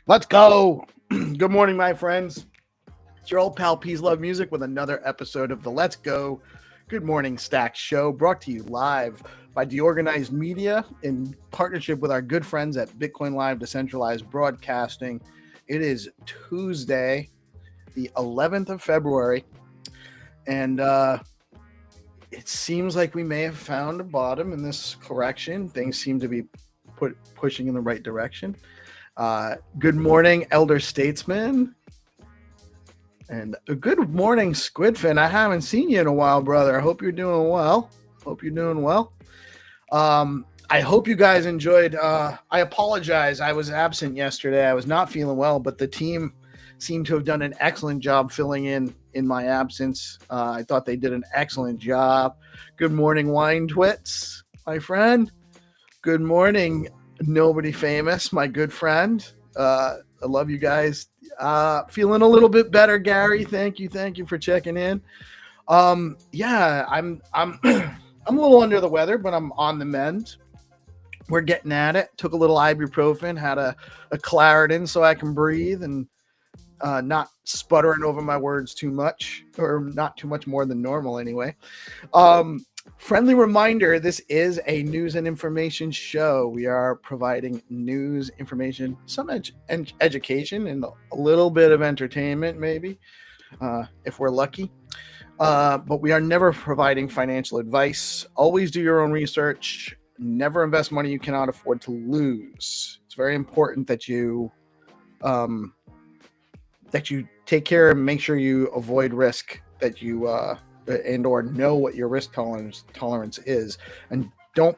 Let's go. Good morning, my friends. It's your old pal PeaceLoveMusic with another episode of the Let's Go Good Morning Stack Show, brought to you live by DeOrganized Media in partnership with our good friends at BitcoinLive, Decentralized Broadcasting. It is Tuesday, the 11th of February, and it seems like we may have found a bottom in this correction. Things seem to be pushing in the right direction. Good morning, Elder Statesman. And good morning, Squidfin. I haven't seen you in a while, brother. I hope you're doing well. I hope you guys enjoyed. I apologize. I was absent yesterday. I was not feeling well, but the team seemed to have done an excellent job filling in my absence. I thought they did an excellent job. Good morning, Wine Twits, my friend. Good morning, Nobody Famous, my good friend. I love you guys. Feeling a little bit better, Gary. Thank you for checking in. Yeah, I'm I'm a little under the weather, but I'm on the mend. We're getting at it. Took a little ibuprofen, had a Claritin so I can breathe and not sputtering over my words too much, or not too much more than normal anyway. Friendly reminder, this is a news and information show. We are providing news, information, some education, and a little bit of entertainment, maybe, if we're lucky. But we are never providing financial advice. Always do your own research. Never invest money you cannot afford to lose. It's very important that you take care and make sure you avoid risk, that you and or know what your risk tolerance is, and don't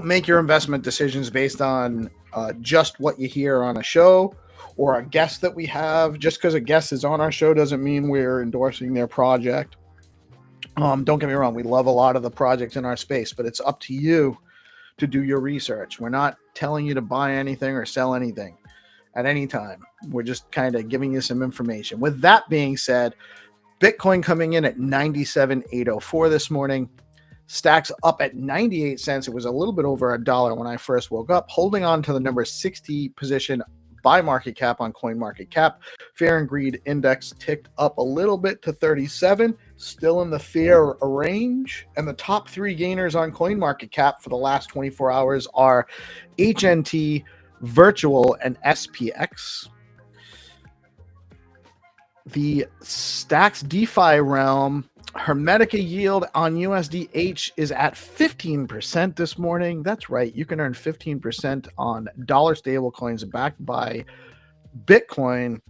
make your investment decisions based on just what you hear on a show or a guest that we have. Just because a guest is on our show doesn't mean we're endorsing their project. Don't get me wrong, we love a lot of the projects in our space, but it's up to you to do your research. We're not telling you to buy anything or sell anything at any time. We're just kind of giving you some information. With that being said, Bitcoin coming in at 97,804 this morning. Stacks up at 98 cents. It was a little bit over $1 when I first woke up, holding on to the number 60 position by market cap on CoinMarketCap. Fear and Greed Index ticked up a little bit to 37, still in the fear range. And the top three gainers on CoinMarketCap for the last 24 hours are HNT, Virtual, and SPX. The Stacks DeFi realm, Hermetica yield on USDH is at 15% this morning. That's right. You can earn 15% on dollar stablecoins backed by Bitcoin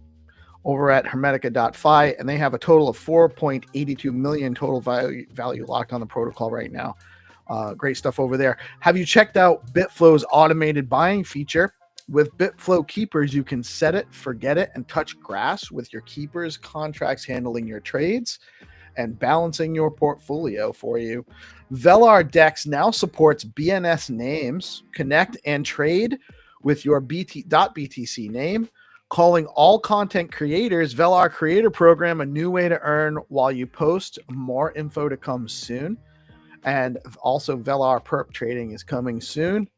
over at Hermetica.fi, and they have a total of 4.82 million total value locked on the protocol right now. Great stuff over there. Have you checked out Bitflow's automated buying feature? With Bitflow Keepers, you can set it, forget it, and touch grass with your Keepers contracts handling your trades and balancing your portfolio for you. Velar Dex now supports BNS names. Connect and trade with your .btc name. Calling all content creators, Velar Creator Program, a new way to earn while you post. More info to come soon. And also Velar Perp trading is coming soon.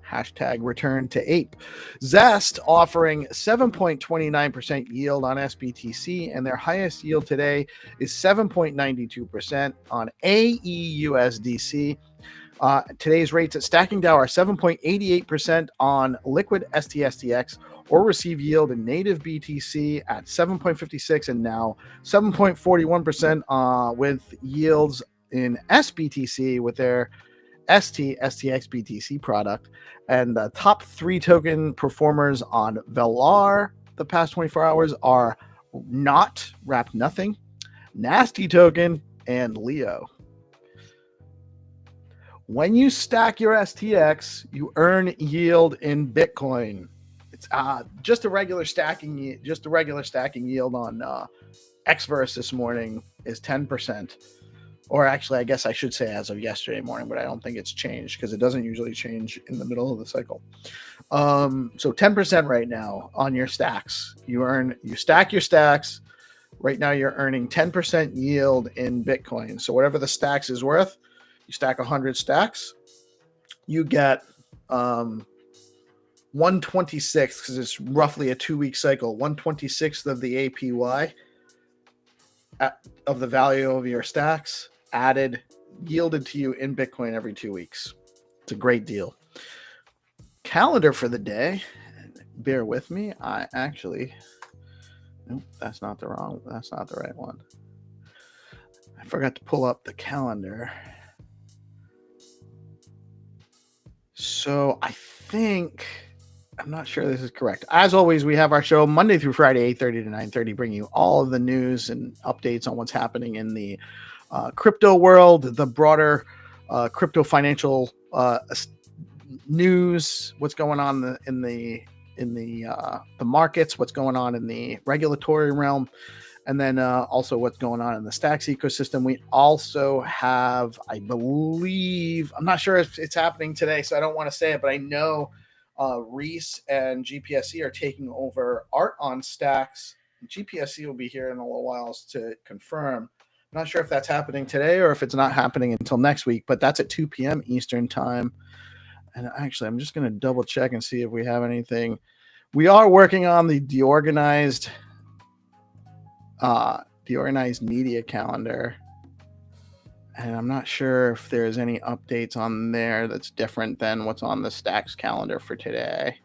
Hashtag return to ape. Zest offering 7.29% yield on SBTC, and their highest yield today is 7.92% on AEUSDC. Today's rates at Stacking DAO are 7.88% on liquid STSTX, or receive yield in native BTC at 7.56 and now 7.41% with yields in SBTC with their STXBTC BTC product. And the top three token performers on Velar the past 24 hours are Not, Wrap Nothing, Nasty Token, and Leo. When you stack your STX, you earn yield in Bitcoin. It's just a regular stacking yield on Xverse this morning is 10%. Or actually, I guess I should say as of yesterday morning, but I don't think it's changed because it doesn't usually change in the middle of the cycle. So 10% right now on your stacks. You stack your stacks. Right now, you're earning 10% yield in Bitcoin. So whatever the stacks is worth, you stack 100 stacks, you get 1/26, because it's roughly a 2-week cycle. 1/26 of the APY of the value of your stacks yielded to you in Bitcoin every 2 weeks. It's a great deal. Calendar for the day. Bear with me. Nope, that's not the right one. I forgot to pull up the calendar. So I'm not sure this is correct. As always, we have our show Monday through Friday, 8:30 to 9:30, bringing you all of the news and updates on what's happening in the crypto world, the broader crypto financial news, what's going on in the markets, what's going on in the regulatory realm, and then also what's going on in the Stacks ecosystem. We also have, I believe, I'm not sure if it's happening today, so I don't want to say it, but I know Reese and GPSC are taking over art on Stacks. GPSC will be here in a little while to confirm. I'm not sure if that's happening today or if it's not happening until next week, but that's at 2 p.m. Eastern time. And actually, I'm just going to double check and see if we have anything. We are working on the DeOrganized media calendar, and I'm not sure if there's any updates on there that's different than what's on the Stacks calendar for today.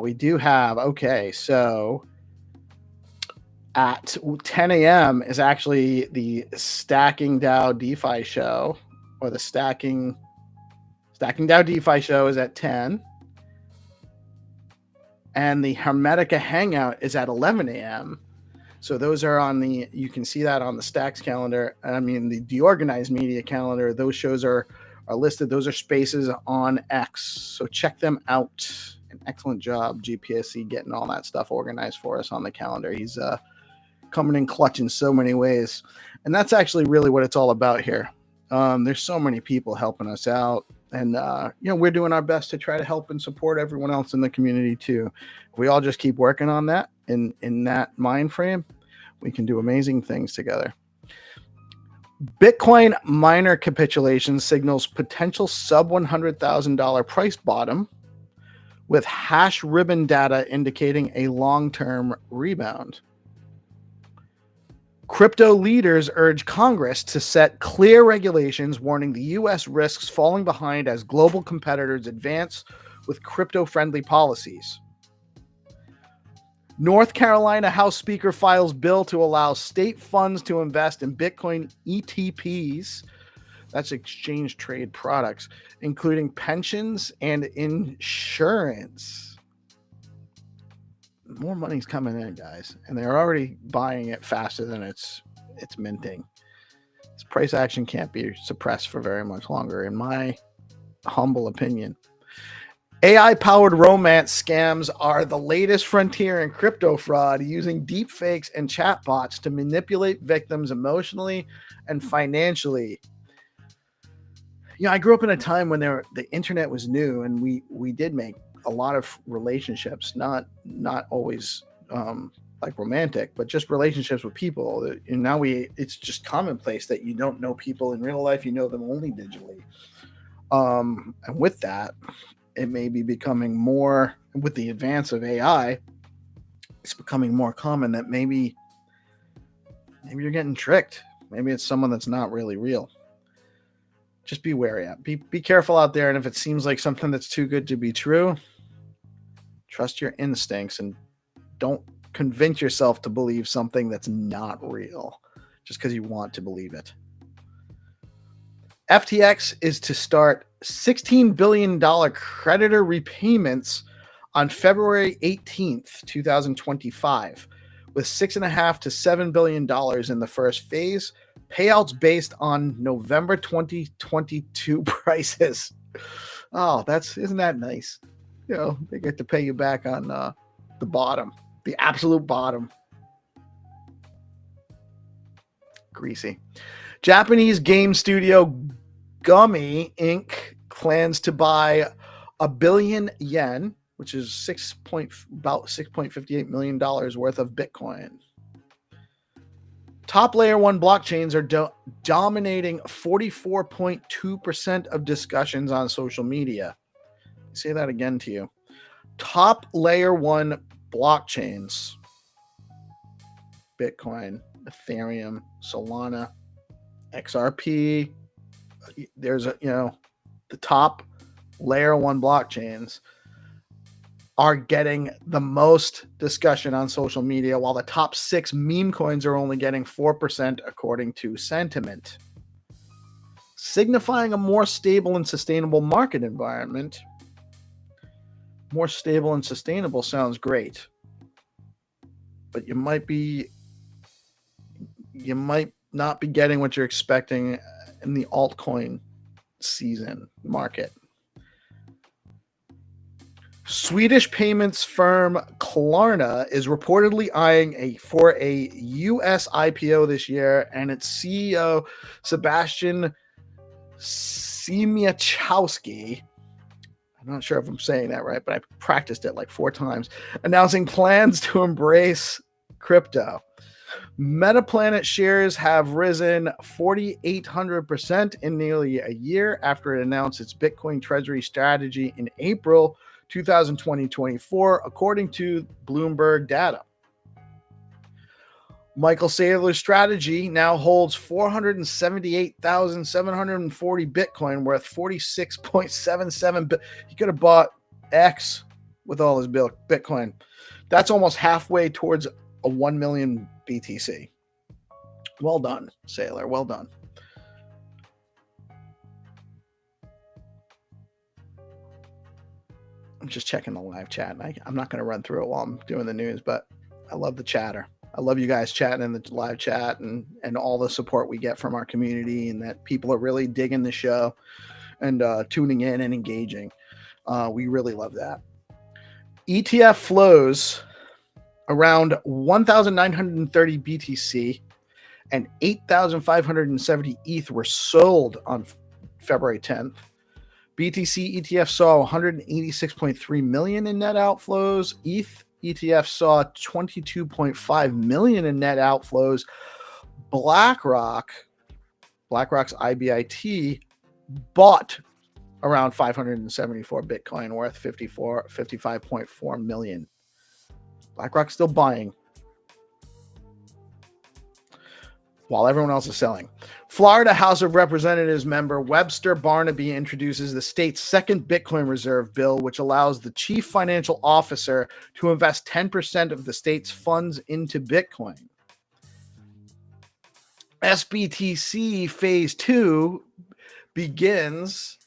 We do have, okay, so at 10 a.m. is actually the Stacking DAO DeFi show, or the Stacking DAO DeFi show is at 10. And the Hermetica Hangout is at 11 a.m. So those are you can see that on the Stacks calendar. I mean, the DeOrganized media calendar, those shows are listed. Those are spaces on X. So check them out. An excellent job, GPSC, getting all that stuff organized for us on the calendar. He's coming in clutch in so many ways. And that's actually really what it's all about here. There's so many people helping us out. And, we're doing our best to try to help and support everyone else in the community too. If we all just keep working on that in that mind frame, we can do amazing things together. Bitcoin miner capitulation signals potential sub $100,000 price bottom, with hash ribbon data indicating a long-term rebound. Crypto leaders urge Congress to set clear regulations, warning the U.S. risks falling behind as global competitors advance with crypto-friendly policies. North Carolina House Speaker files bill to allow state funds to invest in Bitcoin ETPs, that's exchange trade products, including pensions and insurance. More money's coming in, guys, and they're already buying it faster than it's minting. This price action can't be suppressed for very much longer, in my humble opinion. AI-powered romance scams are the latest frontier in crypto fraud, using deepfakes and chatbots to manipulate victims emotionally and financially. I grew up in a time when the internet was new, and we did make a lot of relationships, not always like romantic, but just relationships with people. And now it's just commonplace that you don't know people in real life, you know them only digitally. And with that, it may be becoming more, with the advance of AI, it's becoming more common that maybe you're getting tricked. Maybe it's someone that's not really real. Just be wary. Be careful out there. And if it seems like something that's too good to be true, trust your instincts and don't convince yourself to believe something that's not real just because you want to believe it. FTX is to start $16 billion creditor repayments on February 18th, 2025, with $6.5 to $7 billion in the first phase. Payouts based on November 2022 prices. Oh, isn't that nice? They get to pay you back on the bottom, the absolute bottom. Greasy. Japanese game studio Gummy Inc. plans to buy $1 billion yen, which is about $6.58 million worth of Bitcoin. Top layer 1 blockchains are dominating 44.2% of discussions on social media. Say that again to you. top layer one blockchains: Bitcoin, Ethereum, Solana, XRP. There's the top layer one blockchains are getting the most discussion on social media, while the top 6 meme coins are only getting 4% according to sentiment, signifying a more stable and sustainable market environment. More stable and sustainable sounds great, but you might not be getting what you're expecting in the altcoin season market. Swedish payments firm Klarna is reportedly eyeing for a U.S. IPO this year, and its CEO, Sebastian Siemiatkowski, I'm not sure if I'm saying that right, but I practiced it like 4 times, announcing plans to embrace crypto. Metaplanet shares have risen 4,800% in nearly a year after it announced its Bitcoin treasury strategy in April 2024, according to Bloomberg data. Michael Saylor's strategy now holds 478,740 Bitcoin, worth 46.77. He could have bought X with all his Bitcoin. That's almost halfway towards a 1 million BTC. Well done, Saylor. Well done. I'm just checking the live chat. I'm not going to run through it while I'm doing the news, but I love the chatter. I love you guys chatting in the live chat and all the support we get from our community, and that people are really digging the show and tuning in and engaging. We really love that. ETF flows around 1,930 BTC and 8,570 ETH were sold on February 10th. BTC ETF saw 186.3 million in net outflows. ETH ETF saw 22.5 million in net outflows. BlackRock's IBIT bought around 574 Bitcoin, worth 55.4 million. BlackRock's still buying while everyone else is selling. Florida House of Representatives member Webster Barnaby introduces the state's second Bitcoin reserve bill, which allows the chief financial officer to invest 10% of the state's funds into Bitcoin. SBTC Phase 2 begins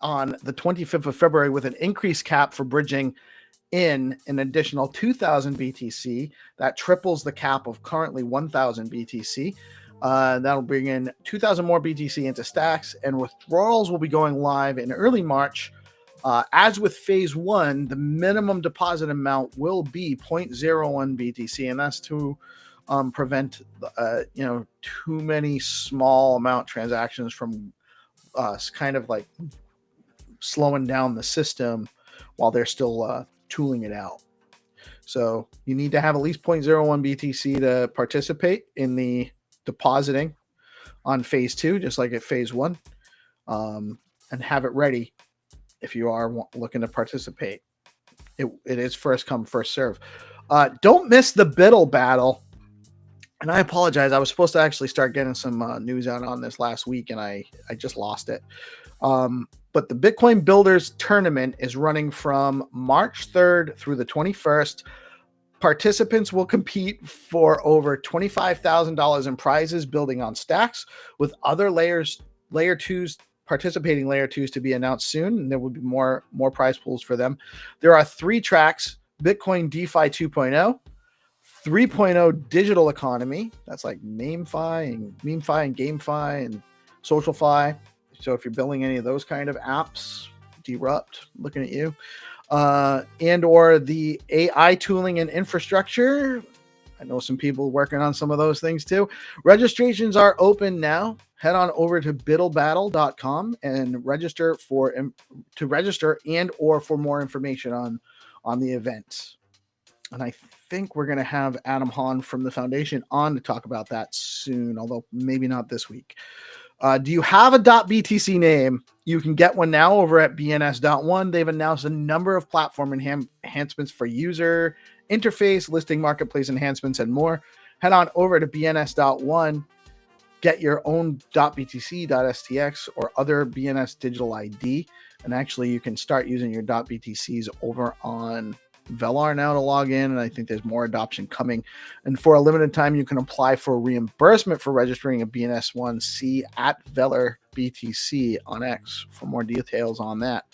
on the 25th of February with an increased cap for bridging in an additional 2,000 BTC. That triples the cap of currently 1,000 BTC. That'll bring in 2,000 more BTC into stacks, and withdrawals will be going live in early March. As with Phase 1, the minimum deposit amount will be 0.01 BTC, and that's to prevent too many small amount transactions from kind of like slowing down the system while they're still tooling it out. So you need to have at least 0.01 BTC to participate in the depositing on Phase 2, just like at Phase 1, and have it ready if you are looking to participate. It is first come, first serve. Don't miss the Biddle battle. And I apologize. I was supposed to actually start getting some news out on this last week, and I just lost it. But the Bitcoin Builders Tournament is running from March 3rd through the 21st. Participants will compete for over $25,000 in prizes building on stacks, with other participating layer 2s to be announced soon, and there will be more prize pools for them. There are 3 tracks: Bitcoin DeFi 2.0, 3.0 digital economy. That's like MemeFi and GameFi and SocialFi. So if you're building any of those kind of apps, Derupt, looking at you. And or the AI tooling and infrastructure. I know some people working on some of those things too. Registrations are open now. Head on over to biddlebattle.com and register and or for more information on the event. And I think we're going to have Adam Hahn from the foundation on to talk about that soon, although maybe not this week. Do you have a .btc name You can get one now over at BNS.one. They've announced a number of platform enhancements for user interface, listing marketplace enhancements, and more. Head on over to BNS.one. Get your own .btc, .stx, or other BNS digital ID. And actually, you can start using your .btcs over on Velar now to log in, and I think there's more adoption coming. And for a limited time, you can apply for reimbursement for registering a BNS1C at Velar BTC on X for more details on that.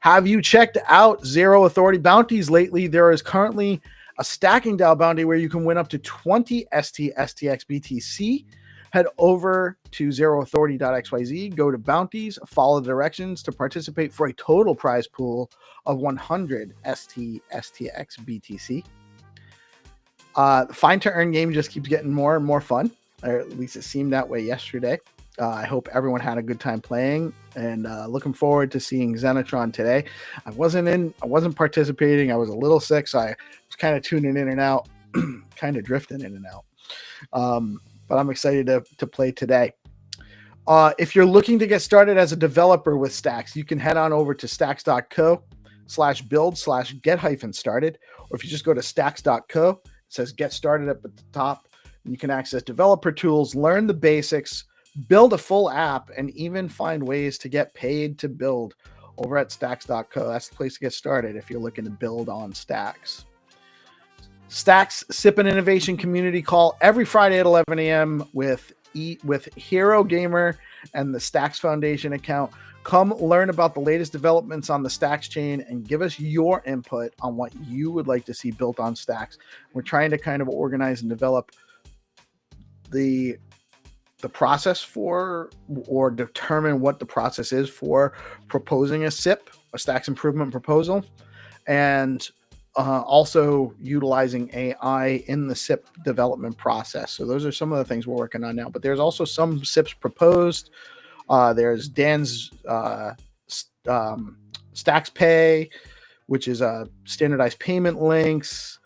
Have you checked out Zero Authority bounties lately? There is currently a stacking DAO bounty where you can win up to 20 STX BTC. Head over to zeroauthority.xyz, go to bounties, follow the directions to participate for a total prize pool of 100 STX BTC. The Find to Earn game just keeps getting more and more fun, or at least it seemed that way yesterday. I hope everyone had a good time playing, and looking forward to seeing Xenitron today. I wasn't participating. I was a little sick, so I was kind of tuning in and out, kind of drifting in and out. But I'm excited to play today. If you're looking to get started as a developer with Stacks, you can head on over to stacks.co/build/get-started. Or if you just go to stacks.co, it says get started up at the top. And you can access developer tools, learn the basics, build a full app, and even find ways to get paid to build over at stacks.co. That's the place to get started if you're looking to build on Stacks. Stacks Sip and Innovation Community Call every Friday at 11 a.m. with Hero Gamer and the Stacks Foundation account. Come learn about the latest developments on the Stacks chain and give us your input on what you would like to see built on Stacks. We're trying to kind of organize and develop the process for, or determine what the process is for proposing a SIP, a Stacks improvement proposal, and also utilizing AI in the SIP development process. So those are some of the things we're working on now. But there's also some SIPs proposed. There's Dan's Stacks Pay, which is standardized payment links.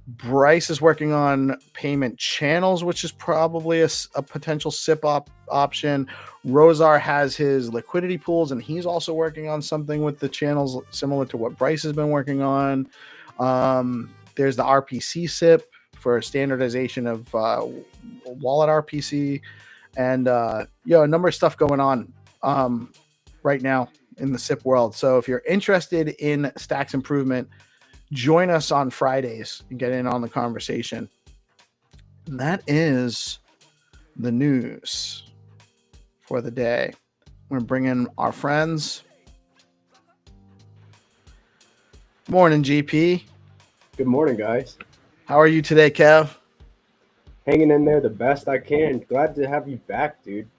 Bryce is working on payment channels, which is probably a potential SIP option. Rosar has his liquidity pools, and he's also working on something with the channels similar to what Bryce has been working on. There's the RPC SIP for standardization of wallet RPC, and a number of stuff going on right now in the SIP world. So if you're interested in Stacks improvement, join us on Fridays and get in on the conversation. And that is the news for the day. We're going to bring in our friends. Morning, GP. Good morning, guys. How are you today, Kev? Hanging in there the best I can. Glad to have you back, dude.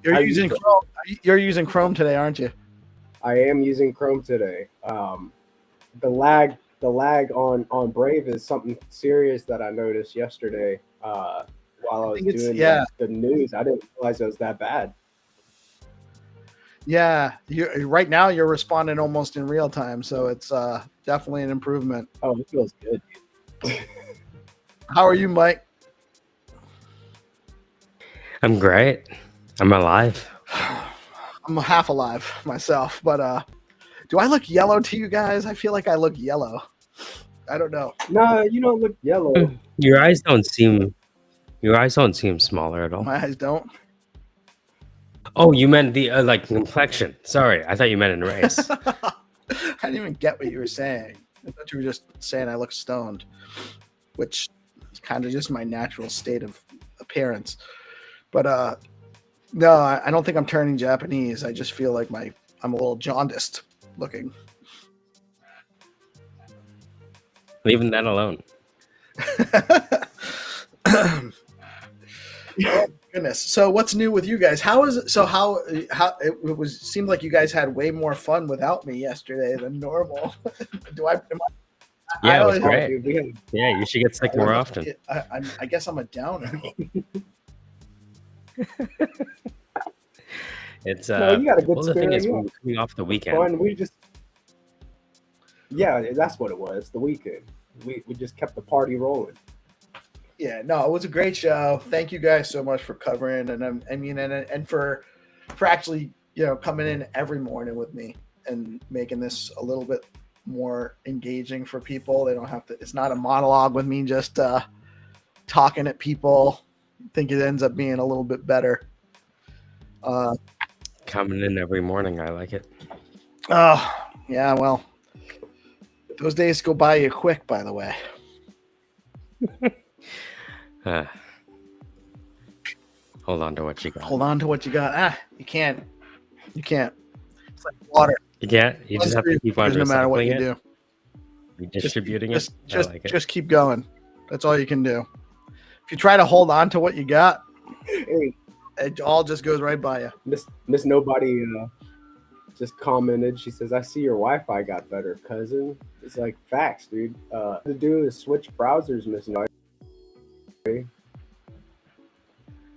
You're using Chrome. You're using Chrome today, aren't you? I am using Chrome today. The lag on Brave is something serious that I noticed yesterday while I was doing the news. I didn't realize it was that bad. Yeah, right now you're responding almost in real time, so it's definitely an improvement. Oh, it feels good. How are you, Mike? I'm great. I'm alive. I'm half alive myself, but do I look yellow to you guys? I feel like I look yellow. I don't know. No, you don't look yellow. Your eyes don't seem smaller at all. My eyes don't. Oh, you meant the complexion. Sorry, I thought you meant in race. I didn't even get what you were saying. I thought you were just saying I look stoned, which is kind of just my natural state of appearance. But no, I don't think I'm turning Japanese. I just feel like I'm a little jaundiced looking. Leaving that alone. Oh, goodness. So what's new with you guys? How is it? So how it seemed like you guys had way more fun without me yesterday than normal. It was great. Yeah, you should get sick more often. I guess I'm a downer. It's you got a good spirit. The thing is, we were coming off the weekend. Fun. That's what it was. The weekend. We just kept the party rolling. Yeah, no, it was a great show. Thank you guys so much for covering, and for actually coming in every morning with me and making this a little bit more engaging for people. They don't have to. It's not a monologue with me just talking at people. I think it ends up being a little bit better. Coming in every morning, I like it. Oh, yeah. Well, those days go by you quick. By the way. Hold on to what you got. Hold on to what you got. You can't. You can't. It's like water. You can't. You just have to keep on no matter what you it, do. Redistributing it. Just keep going. That's all you can do. If you try to hold on to what you got, it all just goes right by you. Miss Nobody just commented. She says, "I see your Wi-Fi got better, cousin." It's like facts, dude. To do is switch browsers, Miss Nobody.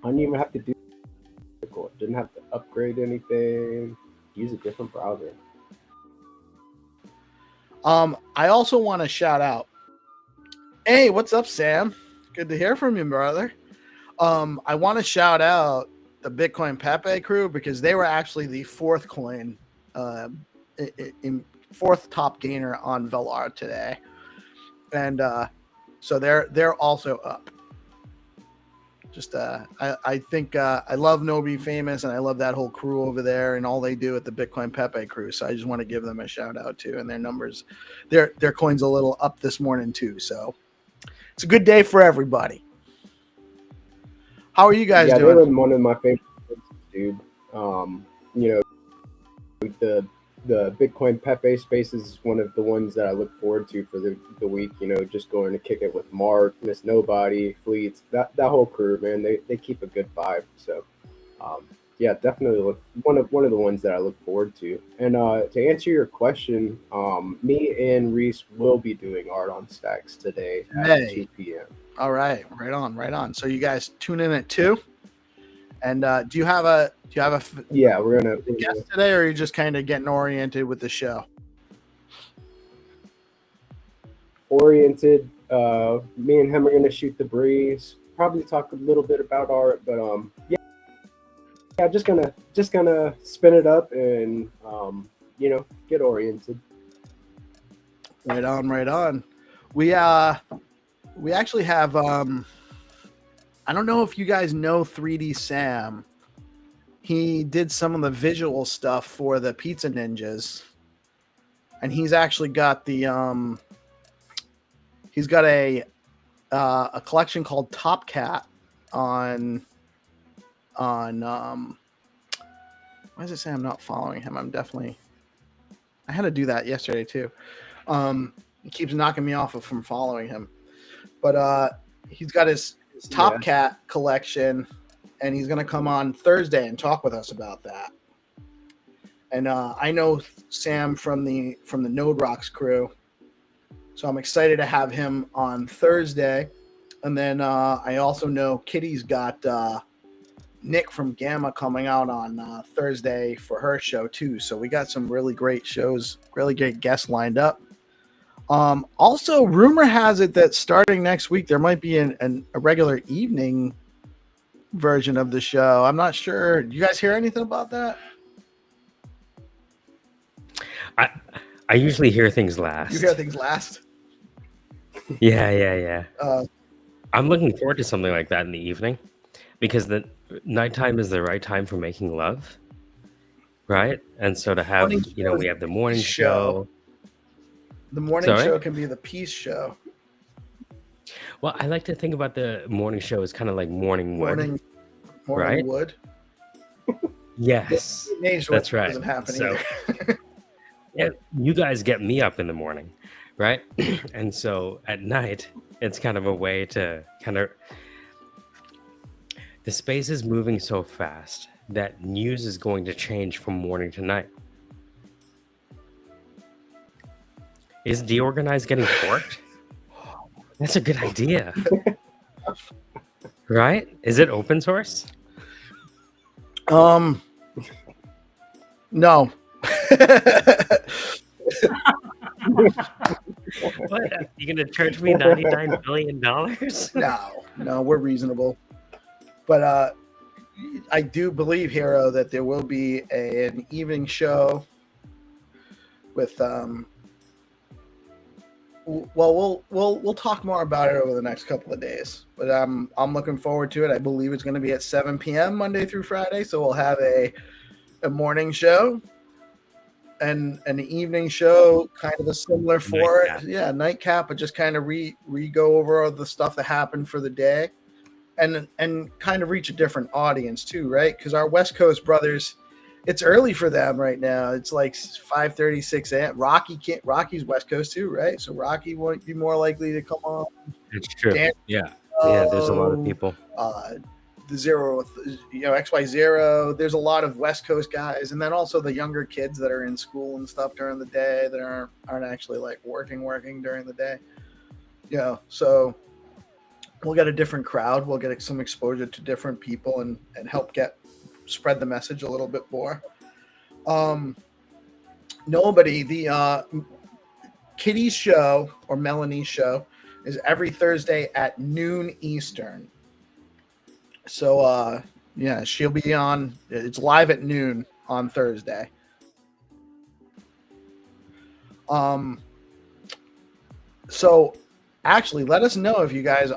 I didn't even have to do it. Didn't have to upgrade anything. Use a different browser. I also want to shout out. Hey, what's up, Sam? Good to hear from you, brother. I want to shout out the Bitcoin Pepe crew because they were actually the fourth coin, fourth top gainer on Velar today, and so they're also up. Just I think I love No Be Famous and I love that whole crew over there and all they do at the Bitcoin Pepe crew. So I just want to give them a shout out too. And their numbers, their coin's a little up this morning too. So it's a good day for everybody. How are you guys doing? They were one of my favorite things, dude. The Bitcoin Pepe space is one of the ones that I look forward to for the week, just going to kick it with Mark, Miss Nobody, Fleets, that whole crew, man, they keep a good vibe. So, definitely one of the ones that I look forward to. And to answer your question, me and Reese will be doing art on Stacks today at 2 p.m. All right, right on. So you guys tune in at 2. And do you have a we're gonna guest today, or are you just kind of getting oriented with the show? Oriented. Me and him are gonna shoot the breeze. Probably talk a little bit about art, but just gonna spin it up and get oriented. Right on. We actually have I don't know if you guys know 3D Sam. He did some of the visual stuff for the Pizza Ninjas, and he's actually got the he's got a collection called Top Cat on why does it say I'm not following him? I had to do that yesterday too. He keeps knocking me off from following him, but he's got his Top Cat collection, and he's going to come on Thursday and talk with us about that. And I know Sam from the Node Rocks crew, so I'm excited to have him on Thursday. And then I also know Kitty's got Nick from Gamma coming out on Thursday for her show too. So we got some really great shows, really great guests lined up. Also, rumor has it that starting next week, there might be a regular evening version of the show. I'm not sure. You guys hear anything about that? I usually hear things last. You hear things last? Yeah. I'm looking forward to something like that in the evening because the nighttime is the right time for making love, right? And so to have, we have the morning show. The morning show can be the peace show. Well, I like to think about the morning show as kind of like morning wood. Morning wood. Yes, that's right. Doesn't happen either. Yeah, you guys get me up in the morning, right? And so at night, it's kind of a way to the space is moving so fast that news is going to change from morning to night. Is DeOrganized getting forked? That's a good idea. Right? Is it open source? No. What? You gonna charge me $99 billion? No, we're reasonable. But I do believe, Hero, that there will be an evening show with we'll talk more about it over the next couple of days, but I'm looking forward to it. I believe it's going to be at 7 p.m. Monday through Friday, so we'll have a morning show and an evening show, kind of a similar for it. Yeah, nightcap, but just kind of go over all the stuff that happened for the day, and kind of reach a different audience too, right? Because our West Coast brothers, it's early for them right now. It's like 5:30, 6 a.m. Rocky's West Coast too, right? So Rocky won't be more likely to come on. It's true. Yeah, there's a lot of people. The Zero, XY0. There's a lot of West Coast guys, and then also the younger kids that are in school and stuff during the day that aren't actually like working during the day. So we'll get a different crowd. We'll get some exposure to different people and help spread the message a little bit more. The Kitty's show or Melanie's show is every Thursday at noon Eastern. So she'll be on. It's live at noon on Thursday. So actually, let us know if you guys.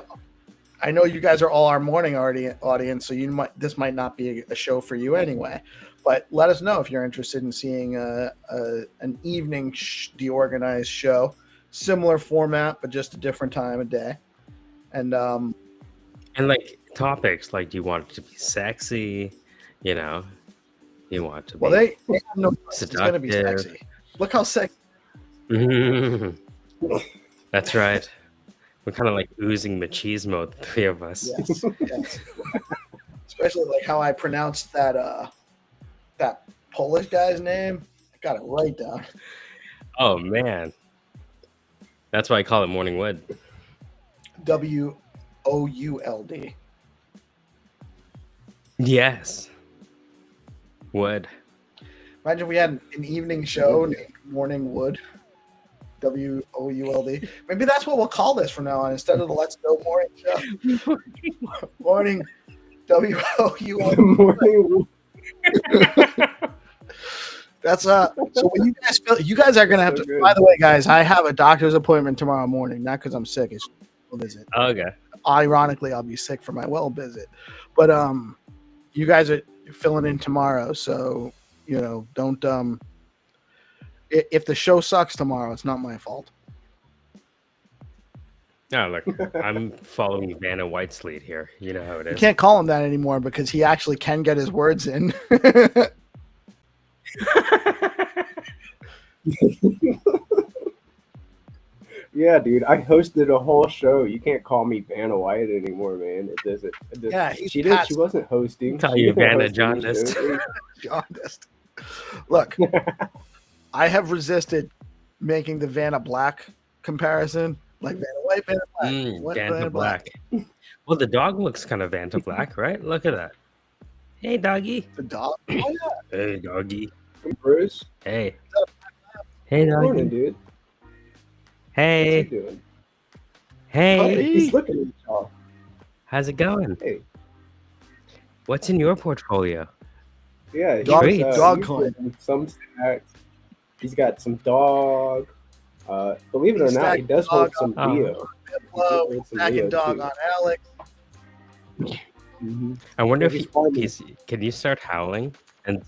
I know you guys are all our morning audience, so this might not be a show for you anyway. But let us know if you're interested in seeing an evening DeOrganized show, similar format but just a different time of day, and like topics. Like, do you want it to be sexy? You want it to be. Well, they have no. Seductive. It's going to be sexy. Look how sexy. That's right. We're kind of like oozing machismo, the three of us. Yes. Especially like how I pronounced that Polish guy's name. I got it right down. Oh man, that's why I call it Morning Wood. WOULD. Yes. Wood. Imagine if we had an evening show named Morning Wood. WOULD. Maybe that's what we'll call this from now on instead of the Let's Go Morning Show. Morning WOULD. Morning. That's so when you guys are gonna have to. By the way, guys, I have a doctor's appointment tomorrow morning. Not because I'm sick. It's a visit. Okay. Ironically, I'll be sick for my well visit, but you guys are filling in tomorrow, so don't if the show sucks tomorrow, it's not my fault. No, look, I'm following Vanna White's lead here. You know how it is. You can't call him that anymore because he actually can get his words in. Yeah, dude, I hosted a whole show. You can't call me Vanna White anymore, man. It doesn't. Yeah, she wasn't hosting. Call you Vanna Jaundiced. Jaundiced. Look, I have resisted making the Vanna Black comparison, like Vanna White, Vanna Black, Vanna Black. Well, the dog looks kind of Vanna Black, right? Look at that. Hey, doggy. The dog. Oh, yeah. Hey, doggy. Hey, Bruce. Hey. Hey, doggy. Morning, dude. Hey. What's he doing? Hey. He's looking at y'all. How's it going? Hey. What's in your portfolio? Yeah, dog clean. Some snacks. He's got some dog. Believe it or not, he does hold some Leo. Snacking dog on Alex. Mm-hmm. I wonder if can you start howling and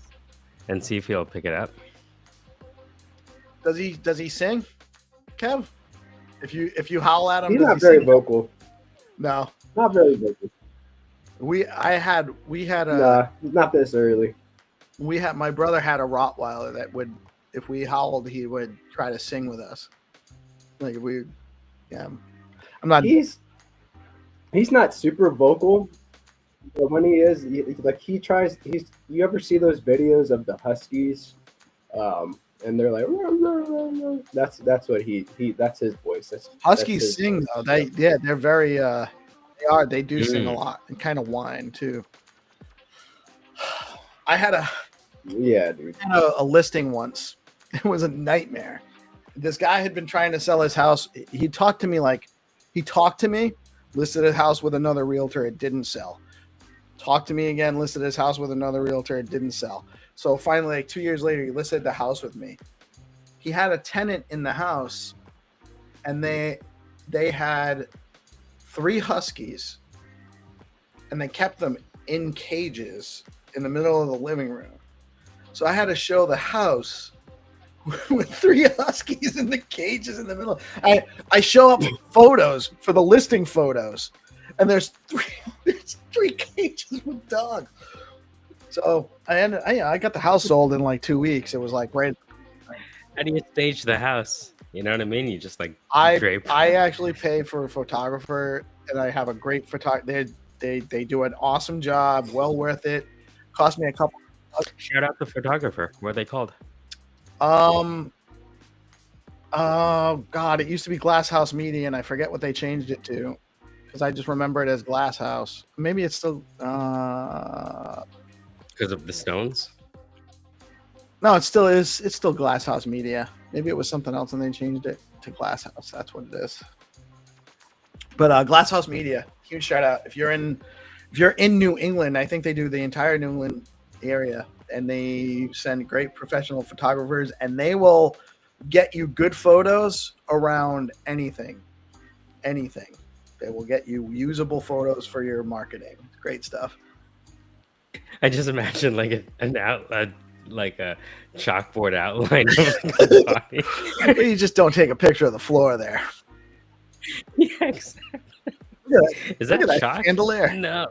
see if he'll pick it up? Does he sing, Kev? If you howl at him, he's not very vocal. No, not very vocal. We had not this early. My brother had a Rottweiler that would, if we howled, he would try to sing with us. Like I'm not. He's not super vocal, but when he is, he tries. You ever see those videos of the Huskies? And they're like, that's what that's his voice. Huskies sing though. They're very they do sing a lot and kind of whine too. I had dude. A listing once. It was a nightmare. This guy had been trying to sell his house. He talked to me, listed his house with another realtor. It didn't sell. talked to me again, listed his house with another realtor. It didn't sell. So finally, like 2 years later, he listed the house with me. He had a tenant in the house, and they had 3 huskies, and they kept them in cages in the middle of the living room. So I had to show the house with 3 huskies in the cages in the middle. I show up photos for the listing photos, and there's 3 cages with dogs. So I got the house sold in like 2 weeks. It was like right. How do you stage the house? You know what I mean? You just like drape. I actually pay for a photographer, and I have a great photographer. They do an awesome job. Well worth it. Cost me a couple. Shout out the photographer. What are they called? Oh God, it used to be Glass House Media, and I forget what they changed it to, because I just remember it as Glass House. Maybe it's still Because of the stones? no, it still is. It's still Glass House Media. Maybe it was something else and they changed it to Glass House. That's what it is. But Glass House Media, huge shout out. If you're in New England, I think they do the entire New England area, and they send great professional photographers, and they will get you good photos around anything. Anything. They will get you usable photos for your marketing. Great stuff. I just imagine like a chalkboard outline of the body. You just don't take a picture of the floor there. Yeah, exactly. Is that chalk? Chandelier? No.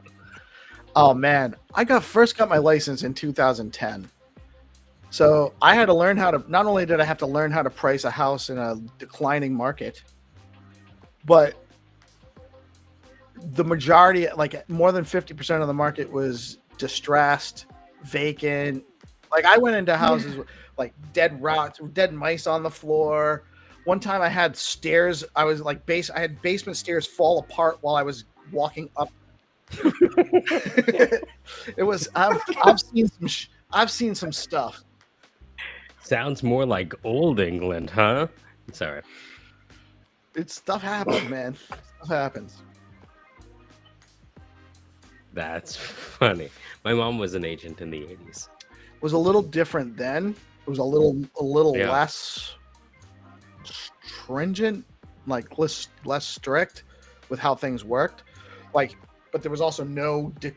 Oh man, I first got my license in 2010. So I had to learn how to. Not only did I have to learn how to price a house in a declining market, but the majority, like more than 50% of the market, was distressed, vacant. Like I went into houses with like dead rats, dead mice on the floor. One time I had stairs. I was like I had basement stairs fall apart while I was walking up. It was. I've seen some stuff. Sounds more like old England, huh? Sorry. Stuff happens, man. Stuff happens. That's funny. My mom was an agent in the 80s. It was a little different then. It was a little less stringent, like less strict with how things worked. Like, but there was also no kind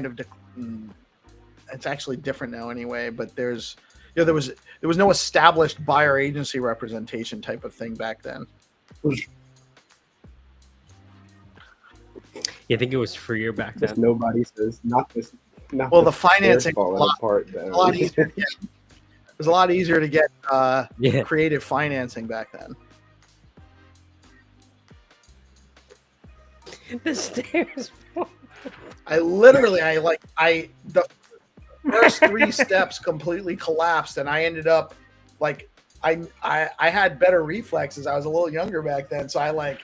of. It's actually different now anyway. But there was no established buyer agency representation type of thing back then. You think it was freer back then? Nobody says not this. Not well, the financing falling apart. A lot easier. Yeah. It was a lot easier to get creative financing back then. The stairs. The first 3 steps completely collapsed, and I ended up like I had better reflexes. I was a little younger back then, so I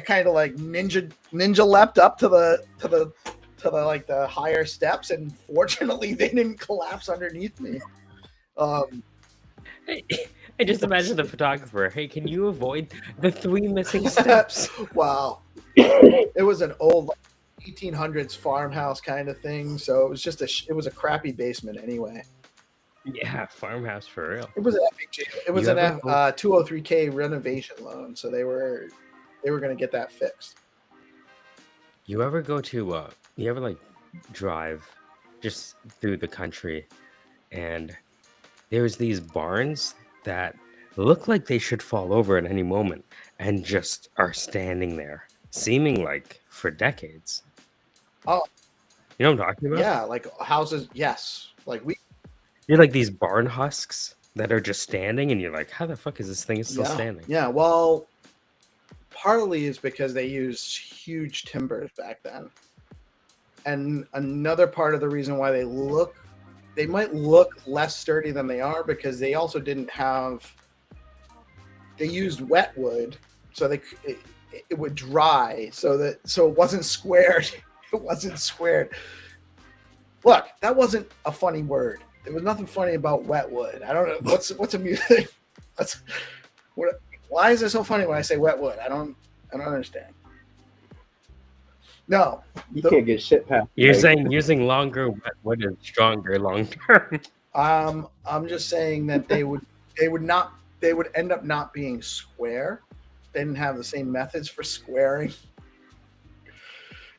kind of like ninja leapt up to the like the higher steps, and fortunately they didn't collapse underneath me. I just imagine the photographer. Hey, can you avoid the 3 missing steps? Wow. It was an old 1800s farmhouse kind of thing, so it was just it was a crappy basement anyway. Yeah, farmhouse for real. It was an FHA. It was an 203K renovation loan, so they were going to get that fixed. You ever go to you ever like drive just through the country, and there's these barns that look like they should fall over at any moment and just are standing there, seeming like for decades. Oh, you know what I'm talking about? Yeah, like houses. Yes, you're like these barn husks that are just standing, and you're like, how the fuck is this thing still standing? Yeah, well, partly is because they used huge timbers back then, and another part of the reason why they might look less sturdy than they are, because they also didn't have. They used wet wood, so it would dry, so it wasn't squared. It wasn't squared. Look, that wasn't a funny word. There was nothing funny about wet wood. I don't know what's amusing. Why is it so funny when I say wet wood? I don't understand. No, You can't get shit past. You're saying using longer what is stronger long term? I'm just saying that they would end up not being square. They didn't have the same methods for squaring.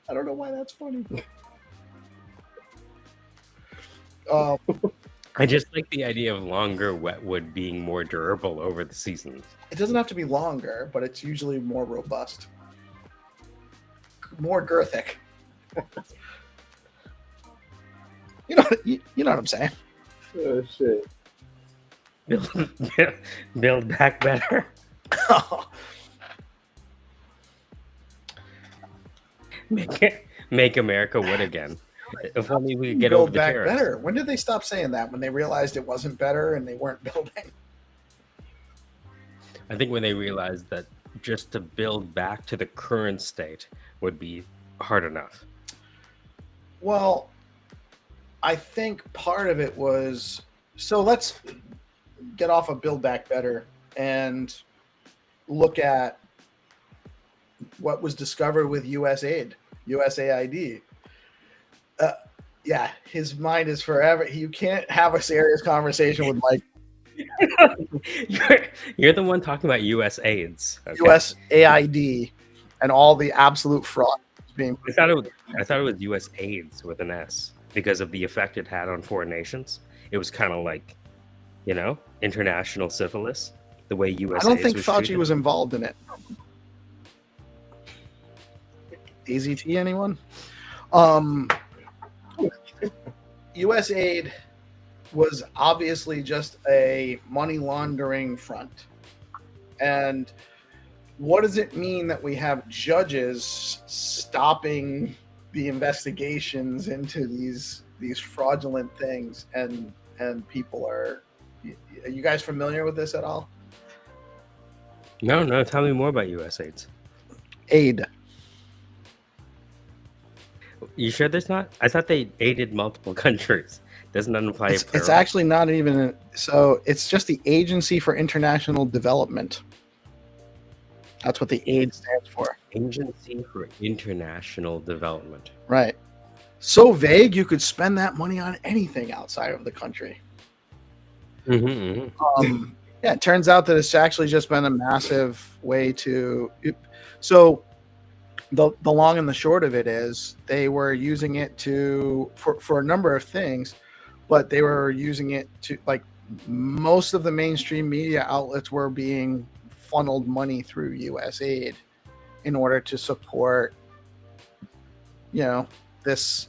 I don't know why that's funny. I just like the idea of longer wetwood being more durable over the seasons. It doesn't have to be longer, but it's usually more robust, more girthic. You know what I'm saying? Oh shit! Build back better. Make America wood again. If only we could get over the back terrorists. better. When did they stop saying that? When they realized it wasn't better and they weren't building? I think when they realized that just to build back to the current state would be hard enough. Well, I think part of it was, so let's get off of Build Back Better and look at what was discovered with USAID. Yeah, his mind is forever. You can't have a serious conversation with Mike. You're the one talking about USAID. Okay. USAID and all the absolute fraud being. I thought it was USAID with an S because of the effect it had on foreign nations. It was kind of like, international syphilis. The way USAID. I don't think Fauci was involved in it. AZT, anyone? USAID was obviously just a money laundering front. And what does it mean that we have judges stopping the investigations into these fraudulent things and people are you guys familiar with this at all? No, tell me more about USAID. Aid. You sure there's not? I thought they aided multiple countries. Doesn't that imply it's actually not even so it's just the Agency for International Development. That's what the aid stands for. Agency for International Development. Right. So vague you could spend that money on anything outside of the country. Mm-hmm. Yeah, it turns out that it's actually just been a massive way to. So, the long and the short of it is they were using it for a number of things, but they were using it to most of the mainstream media outlets were being funneled money through USAID in order to support, this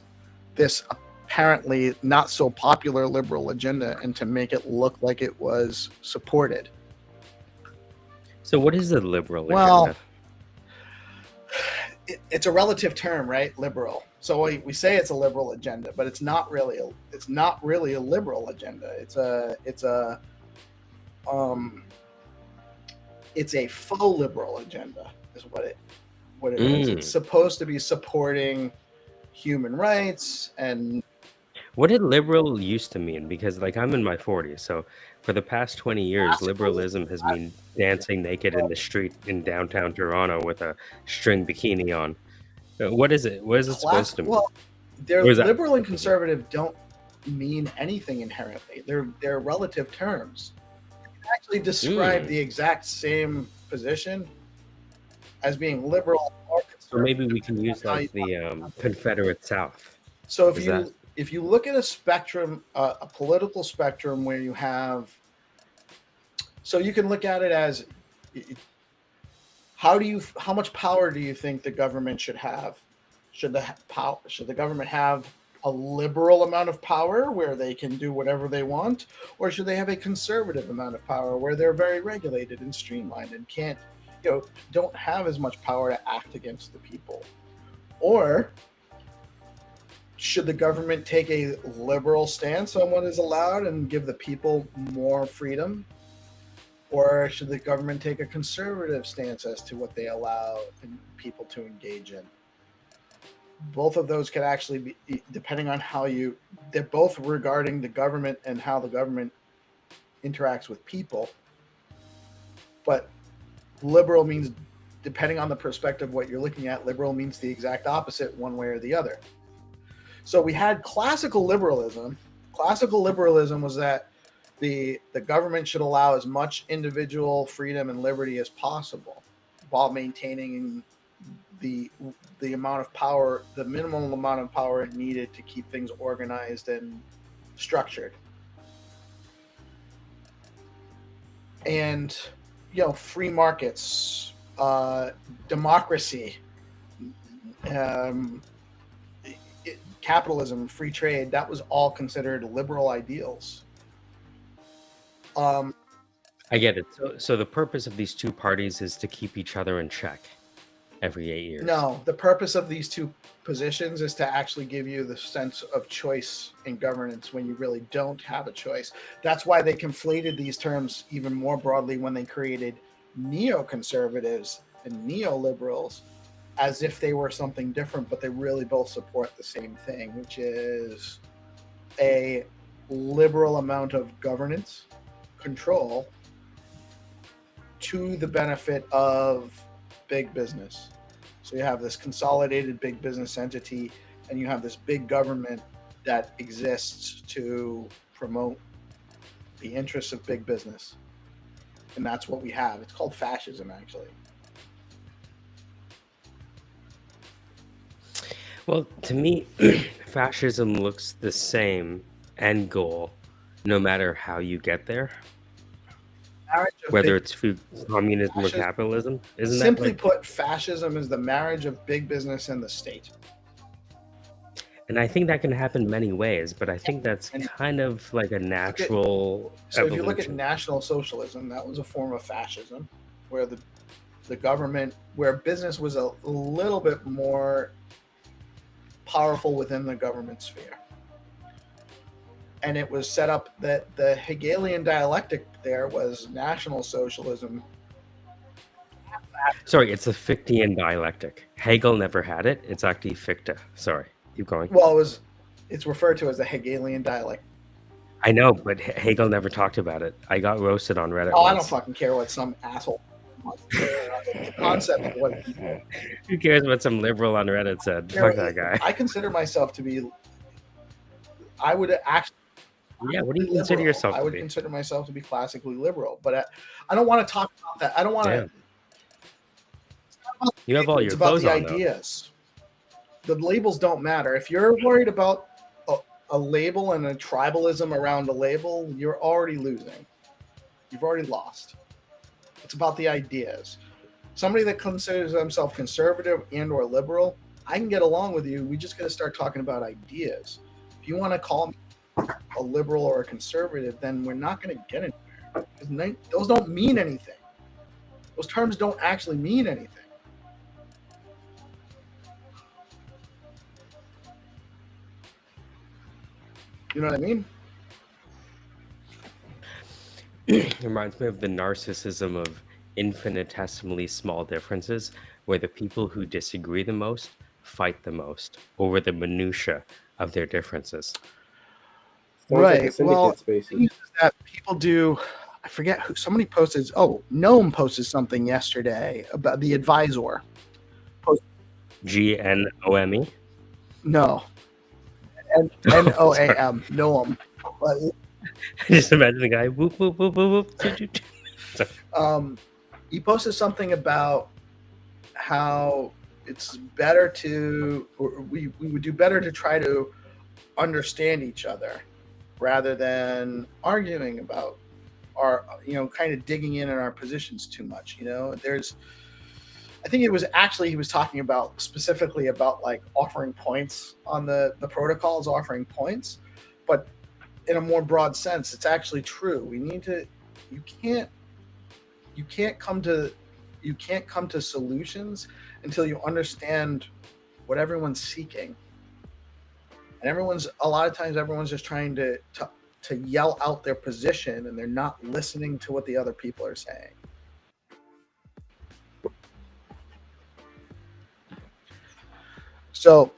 apparently not so popular liberal agenda and to make it look like it was supported. So what is a liberal agenda? Well, it's a relative term, right? Liberal. So we say it's a liberal agenda, but it's not really a liberal agenda. It's a faux liberal agenda is what it is. It's supposed to be supporting human rights and. What did liberal used to mean? Because I'm in my 40s, so for the past 20 years, liberalism has been dancing naked in the street in downtown Toronto with a string bikini on. What is it? What is it supposed to mean? Well, liberal and conservative don't mean anything inherently. They're relative terms. You can actually describe the exact same position as being liberal or conservative. So maybe we can use the Confederate South. So if you look at a spectrum, a political spectrum where you have, so you can look at it as, how much power do you think the government should have? Should the government have a liberal amount of power where they can do whatever they want, or should they have a conservative amount of power where they're very regulated and streamlined and can't, don't have as much power to act against the people? Or should the government take a liberal stance on what is allowed and give the people more freedom? Or should the government take a conservative stance as to what they allow people to engage in? Both of those could actually be, depending on they're both regarding the government and how the government interacts with people. But liberal means depending on the perspective what you're looking at, liberal means the exact opposite one way or the other. So we had classical liberalism. Classical liberalism was that the government should allow as much individual freedom and liberty as possible while maintaining the amount of power, the minimum amount of power needed to keep things organized and structured. And, you know, free markets, democracy, capitalism, free trade, that was all considered liberal ideals. I get it. So the purpose of these two parties is to keep each other in check every 8 years. No, the purpose of these two positions is to actually give you the sense of choice in governance when you really don't have a choice. That's why they conflated these terms even more broadly when they created neoconservatives and neoliberals, as if they were something different, but they really both support the same thing, which is a liberal amount of governance control to the benefit of big business. So you have this consolidated big business entity, and you have this big government that exists to promote the interests of big business. And that's what we have. It's called fascism, actually. Well, to me, fascism looks the same end goal, no matter how you get there. Whether it's through communism or capitalism, isn't simply that put, fascism is the marriage of big business and the state. And I think that can happen many ways, but I think that's kind of like a natural So evolution. if you look at National Socialism, that was a form of fascism, where the government, where business was a little bit more powerful within the government sphere. And it was set up that the Hegelian dialectic there was National Socialism. Sorry, it's a Fichtean dialectic. Hegel never had it. It's actually Fichte. Sorry, keep going. Well, it's referred to as the Hegelian dialect. I know, but Hegel never talked about it. I got roasted on Reddit. Oh, once. I don't fucking care what some asshole wants. The concept of what people. Who cares what some liberal on Reddit said? Fuck that guy. I consider myself to be. I would actually. Yeah, what do you consider yourself to be? I would consider myself to be classically liberal, but I don't want to talk about that. I don't want to. You have all your clothes on, though. Ideas. The labels don't matter. If you're worried about a label and a tribalism around a label, you're already losing. You've already lost. It's about the ideas. Somebody that considers themselves conservative and or liberal, I can get along with you. We just got to start talking about ideas. If you want to call me a liberal or a conservative, then we're not going to get anywhere. Those don't mean anything. Those terms don't actually mean anything. You know what I mean? It reminds me of the narcissism of infinitesimally small differences, where the people who disagree the most fight the most over the minutia of their differences. Right. Well, that people do. I forget who. Somebody posted. Oh, Gnome posted something yesterday about the advisor. GNOME? No. NOAM. Noam. Just imagine the guy. Whoop, whoop, whoop, whoop, whoop. He posted something about how it's better to, or we would do better to try to understand each other rather than arguing about our, kind of digging in on our positions too much. I think it was actually, he was talking about specifically about like offering points on the protocols, offering points, but in a more broad sense, it's actually true. We need to, you can't come to solutions until you understand what everyone's seeking. And a lot of times everyone's just trying to yell out their position, and they're not listening to what the other people are saying. So,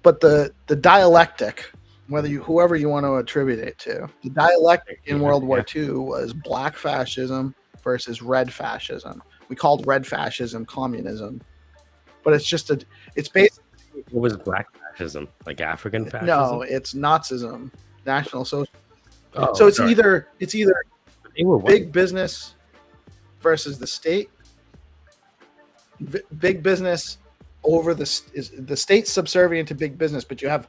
but the dialectic, whoever you want to attribute it to, the dialectic in World War II was black fascism versus red fascism. We called red fascism communism, but it's basically. What was black fascism? Like African fascism? No, it's Nazism, National Socialism. Oh, so it's sorry. either They were big business versus the state. Big business over the state subservient to big business, but you have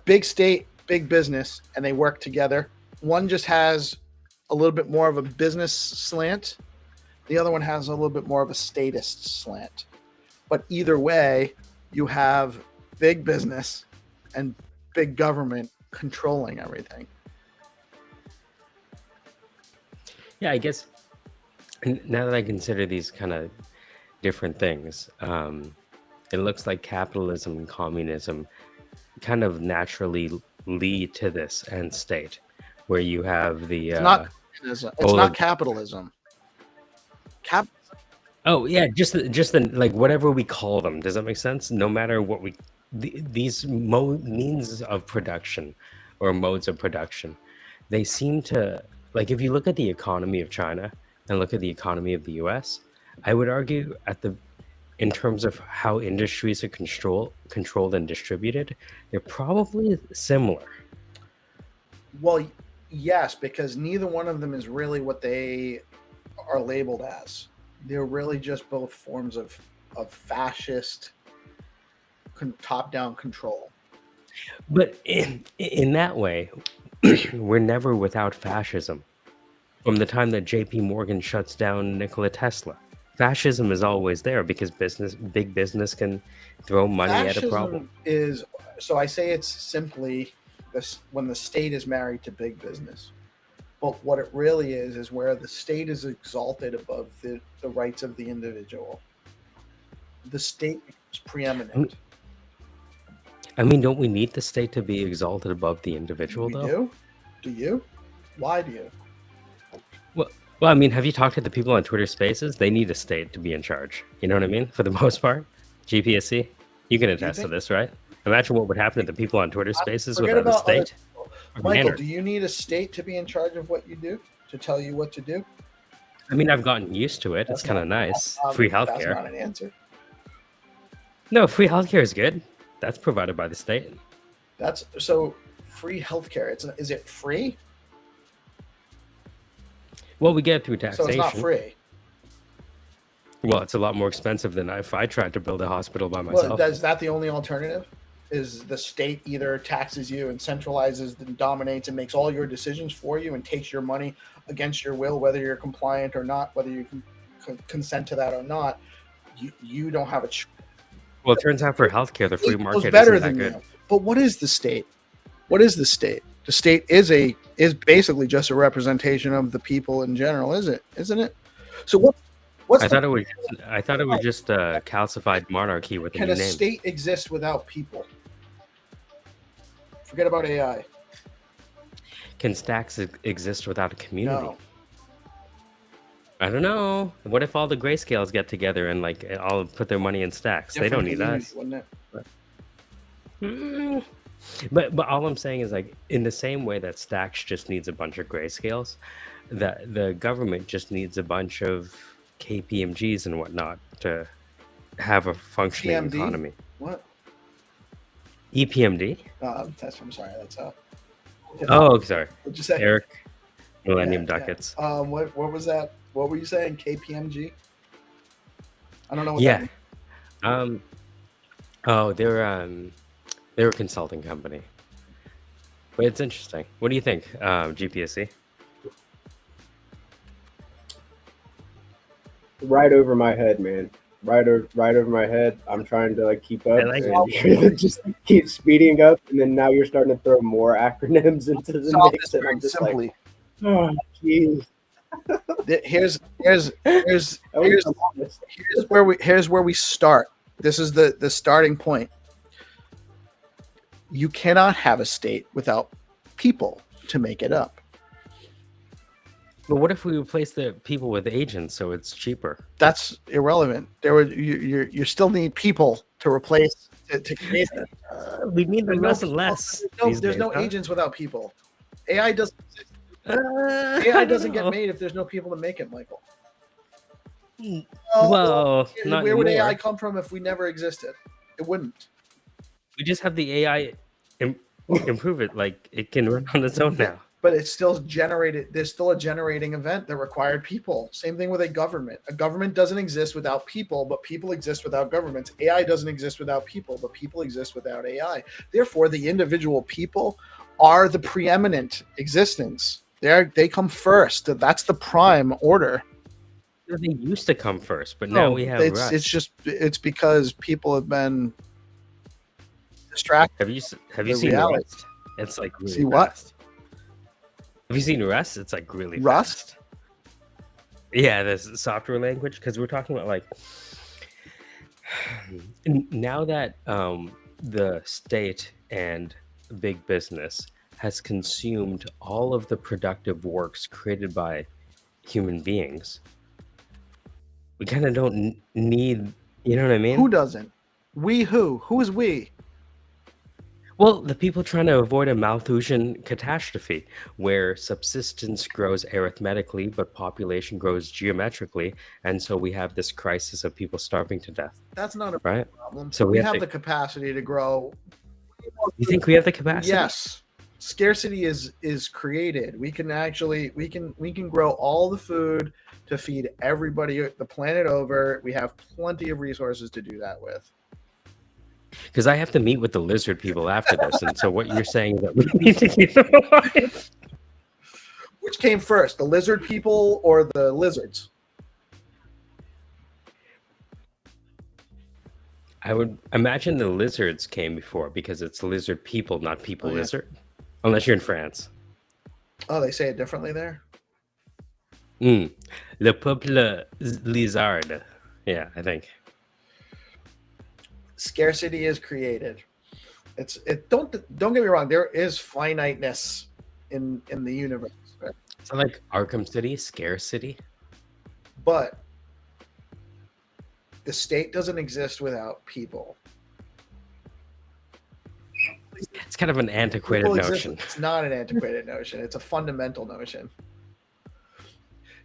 big state, big business, and they work together. One just has a little bit more of a business slant. The other one has a little bit more of a statist slant. But either way, you have big business and big government controlling everything. Yeah, I guess now that I consider these kind of different things, it looks like capitalism and communism kind of naturally lead to this end state where you have the it's not capitalism. Oh yeah, just the like whatever we call them. Does that make sense? No matter what these means of production or modes of production, they seem to, like, if you look at the economy of China and look at the economy of the US, I would argue in terms of how industries are controlled and distributed, they're probably similar. Well, yes, because neither one of them is really what they are labeled as. They're really just both forms of fascist top-down control. But in that way, we're never without fascism. From the time that J.P. Morgan shuts down Nikola Tesla, fascism is always there because big business can throw money at a problem. So I say it's simply this when the state is married to big business. But what it really is where the state is exalted above the rights of the individual. The state is preeminent. I mean, don't we need the state to be exalted above the individual, though? Do? Do you? Why do you? Well, I mean, have you talked to the people on Twitter Spaces? They need a state to be in charge. You know what I mean? For the most part. GPSC, you can attest to this, right? Imagine what would happen to the people on Twitter Spaces without a state. Michael, do you need a state to be in charge of what you do? To tell you what to do? I mean, I've gotten used to it. It's kind of nice. Free healthcare. That's not an answer. No, free healthcare is good. That's provided by the state. So free healthcare. Is it free? Well, we get it through taxation. So it's not free. Well, it's a lot more expensive than if I tried to build a hospital by myself. Well, is that the only alternative? Is the state either taxes you and centralizes and dominates and makes all your decisions for you and takes your money against your will, whether you're compliant or not, whether you can consent to that or not, you don't have a choice. Well, it turns out for healthcare, the free market better isn't than that good. You. But what is the state? What is the state? The state is basically just a representation of the people in general, isn't it? So what's I thought it was just a calcified monarchy with a new name. Can a state exist without people? Forget about AI. Can stacks exist without a community? No. I don't know. What if all the grayscales get together and like all put their money in stacks? They don't need us. Wouldn't it? But all I'm saying is, like, in the same way that stacks just needs a bunch of grayscales, that the government just needs a bunch of KPMGs and whatnot to have a functioning economy. What? EPMD? I'm sorry. That's Oh, sorry. What'd you say? Eric, Millennium Ducats. Yeah. What was that? What were you saying? KPMG? I don't know what that means. Oh, they're a consulting company. But it's interesting. What do you think, GPSC? Right over my head, man. Right over my head. I'm trying to keep up. And just keep speeding up, and then now you're starting to throw more acronyms into the mix. And I'm just simply. Oh, jeez. Here's where we start. This is the starting point. You cannot have a state without people to make it up. But what if we replace the people with agents so it's cheaper? That's irrelevant. You still need people to replace to create it. We need them less and less. There's no agents without people. AI doesn't get made if there's no people to make it, Michael. Well, not where would anymore. AI come from if we never existed? It wouldn't. We just have the AI improve it. Like it can run on its own now. But it's still generated. There's still a generating event that required people. Same thing with a government. A government doesn't exist without people, but people exist without governments. AI doesn't exist without people, but people exist without AI. Therefore, the individual people are the preeminent existence. They come first. That's the prime order. They used to come first, but now we have Rust. It's because people have been distracted. Have you seen Rust? It's like really fast. Have you seen Rust? It's like really Rust? Fast. Yeah, this software language, because we're talking about like now that the state and big business has consumed all of the productive works created by human beings, we kind of don't need, you know what I mean? Who doesn't? We who? Who is we? Well, the people trying to avoid a Malthusian catastrophe where subsistence grows arithmetically, but population grows geometrically. And so we have this crisis of people starving to death. That's not a problem. So we have the capacity to grow. You think we have the capacity? Yes. Scarcity is created. We can grow all the food to feed everybody the planet over. We have plenty of resources to do that with. Because I have to meet with the lizard people after this, and so what you're saying is that we need to keep them alive. Which came first, the lizard people or the lizards? I would imagine the lizards came before because it's lizard people, not people lizard. Unless you're in France. Oh, they say it differently there? Le peuple lizard. Yeah, I think. Scarcity is created. Don't get me wrong, there is finiteness in the universe. Right? So like Arkham City, scarcity. But the state doesn't exist without people. It's kind of an antiquated notion. It's not an antiquated notion. It's a fundamental notion.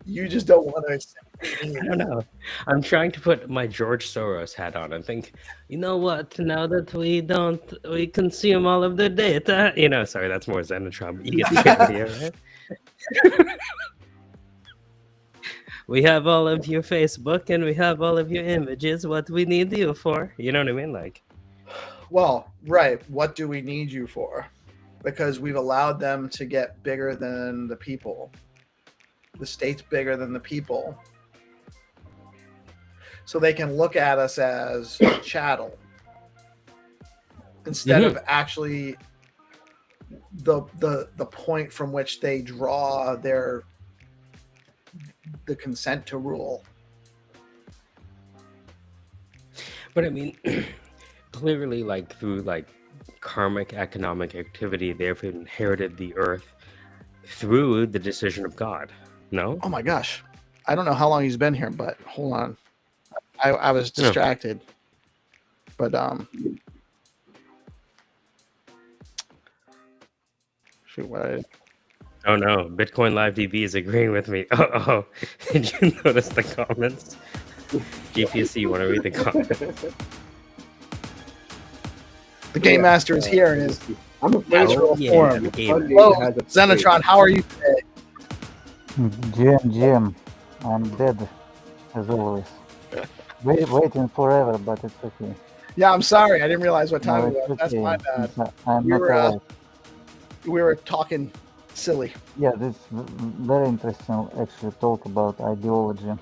You just don't want to accept it. I don't know. I'm trying to put my George Soros hat on and think, you know what? Now that we consume all of the data. You know, sorry, that's more Xenitron. But you get the idea, right? We have all of your Facebook and we have all of your images. What we need you for? You know what I mean? Like, well, right. What do we need you for? Because we've allowed them to get bigger than the people. The state's bigger than the people. So they can look at us as chattel instead of actually the point from which they draw the consent to rule. But I mean, clearly, like through like karmic economic activity, they've inherited the earth through the decision of God. No? Oh my gosh. I don't know how long he's been here, but hold on. I was distracted. But shoot, what oh no, BitcoinLive DB is agreeing with me. Oh, did you notice the comments? GPSC, you want to read the comments? The Game Master is here and is I'm afraid form. Hello, Xenitron, how are you today? GM, I'm dead as always. Waiting forever, but it's okay. Yeah, I'm sorry. I didn't realize what time it was. Okay. That's my bad. I'm not alive. We were talking silly. Yeah, this is very interesting actually talk about ideology.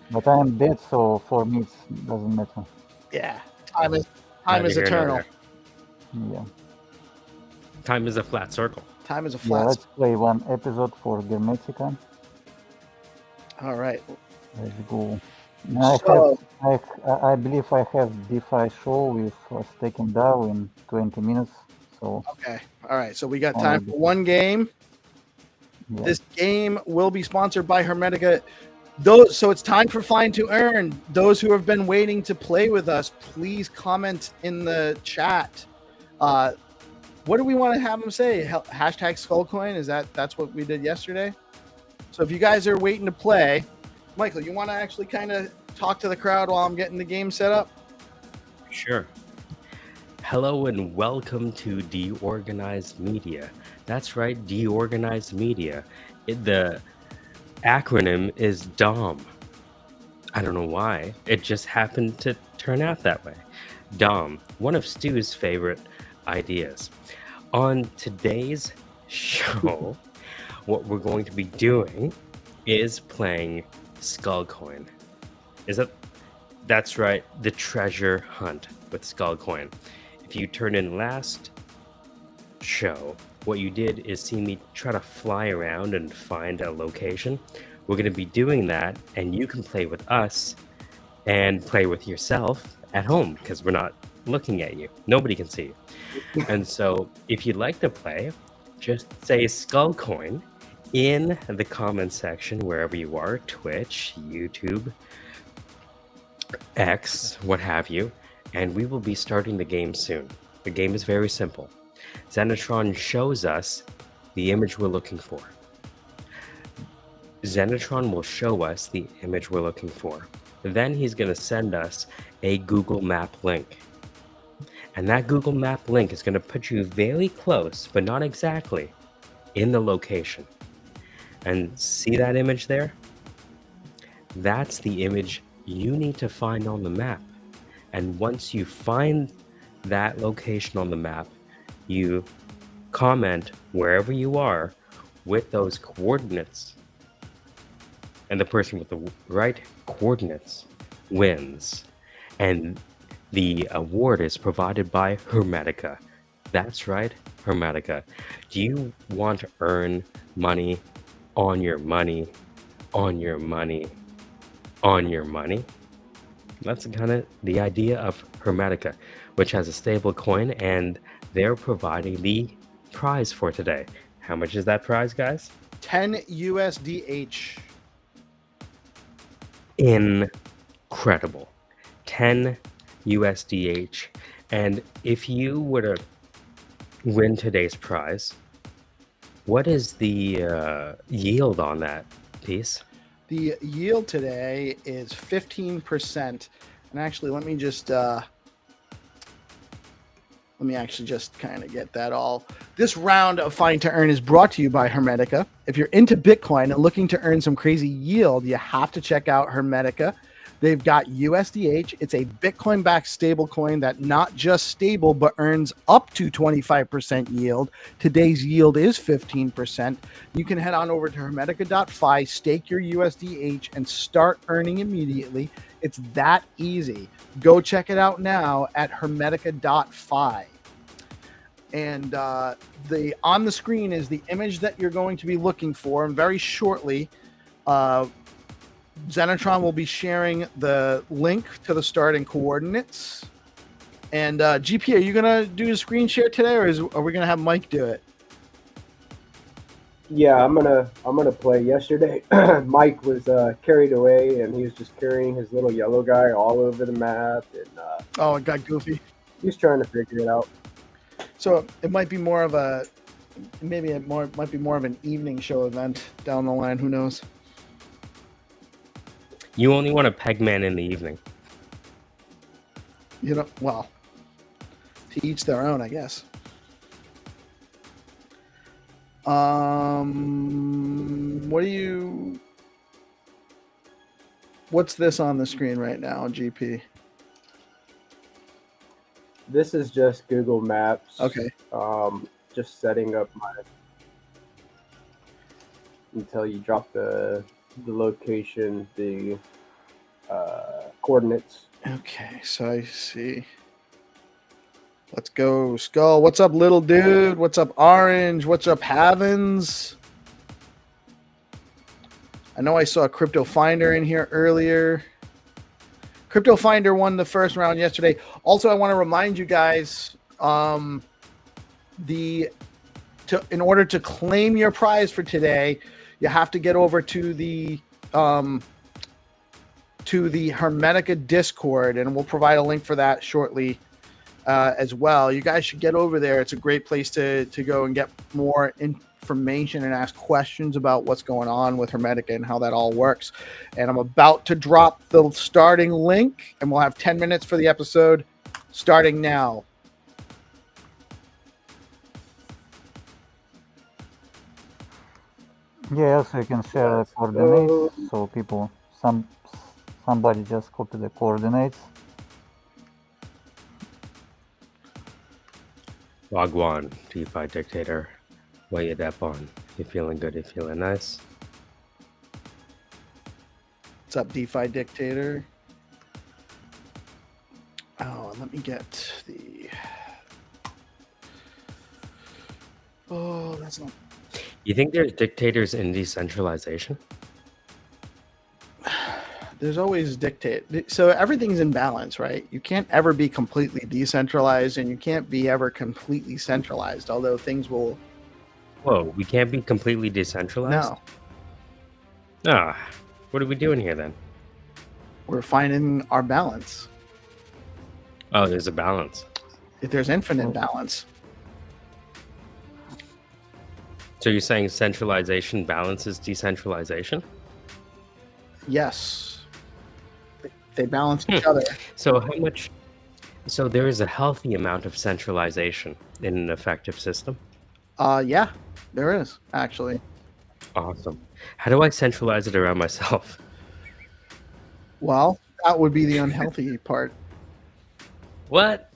But I am dead, so for me it doesn't matter. Yeah, time is eternal. Yeah. Time is a flat circle. Time is a Yeah, flat. let's play one episode for Germetica. All right. Let's go. I believe I have DeFi show with Staking DAO in 20 minutes. So okay. All right. So we got time for one game. Yeah. This game will be sponsored by Hermetica. So it's time for Flying to Earn. Those who have been waiting to play with us, please comment in the chat. What do we want to have them say? Hashtag Skullcoin? That's what we did yesterday? So if you guys are waiting to play, Michael, you want to actually kind of talk to the crowd while I'm getting the game set up? Sure. Hello and welcome to DeOrganized Media. That's right, DeOrganized Media. The acronym is DOM. I don't know why. It just happened to turn out that way. DOM, one of Stu's favorite ideas. On today's show, what we're going to be doing is playing Skullcoin. That's right, the treasure hunt with Skullcoin. If you turned in last show, what you did is see me try to fly around and find a location. We're going to be doing that, and you can play with us and play with yourself at home because we're not looking at you. Nobody can see you. And so if you'd like to play, just say Skullcoin in the comment section wherever you are, Twitch, YouTube, X, what have you, and we will be starting the game soon. The game is very simple. Xenitron shows us the image we're looking for. Xenitron will show us the image we're looking for. Then he's going to send us a Google Map link. And that Google Map link is going to put you very close, but not exactly, in the location. And see that image there? That's the image you need to find on the map. And once you find that location on the map, you comment wherever you are with those coordinates. And the person with the right coordinates wins. And the award is provided by Hermetica. That's right, Hermetica. Do you want to earn money on your money, on your money, on your money? That's kind of the idea of Hermetica, which has a stable coin, and they're providing the prize for today. How much is that prize, guys? 10 USDH. Incredible. 10 USDH. And if you were to win today's prize, what is the yield on that piece? The yield today is 15%. And actually, let me actually just kind of get that all. This round of Find to Earn is brought to you by Hermetica. If you're into Bitcoin and looking to earn some crazy yield, you have to check out Hermetica. They've got USDH. It's a Bitcoin-backed stablecoin that not just stable, but earns up to 25% yield. Today's yield is 15%. You can head on over to Hermetica.fi, stake your USDH, and start earning immediately. It's that easy. Go check it out now at Hermetica.fi. And on the screen is the image that you're going to be looking for. And very shortly, Xenitron will be sharing the link to the starting coordinates. And GP, are you gonna do a screen share today, or are we gonna have Mike do it? Yeah, I'm gonna play. Yesterday, Mike was carried away, and he was just carrying his little yellow guy all over the map, and oh, it got goofy. He's trying to figure it out. So it might be more of a, might be more of an evening show event down the line. Who knows? You only want a Pegman in the evening. You know, well, to each their own, I guess. What's this on the screen right now, GP? This is just Google Maps. Okay. Just setting up until you drop the location, the coordinates. Okay, so I see. Let's go, Skull. What's up, little dude? What's up, Orange? What's up, Havens? I know I saw Crypto Finder in here earlier. Crypto Finder won the first round yesterday. Also, I want to remind you guys, in order to claim your prize for today, you have to get over to the Hermetica Discord, and we'll provide a link for that shortly as well. You guys should get over there. It's a great place to go and get more information and ask questions about what's going on with Hermetica and how that all works. And I'm about to drop the starting link, and we'll have 10 minutes for the episode starting now. Yeah, also you can share the coordinates, so people, somebody just copy the coordinates. Wagwan, DeFi dictator. What you dap on? You feeling good? You feeling nice? What's up, DeFi dictator? Oh, let me get the. Oh, that's not. You think there's dictators in decentralization? There's always dictate. So everything's in balance, right? You can't ever be completely decentralized, and you can't be ever completely centralized. Although things will. Whoa, we can't be completely decentralized? No. Ah, what are we doing here then? We're finding our balance. Oh, there's a balance. If there's infinite balance. So you're saying centralization balances decentralization? Yes. They balance each other. So how much? So there is a healthy amount of centralization in an effective system? Yeah, there is, actually. Awesome. How do I centralize it around myself? Well, that would be the unhealthy part. What?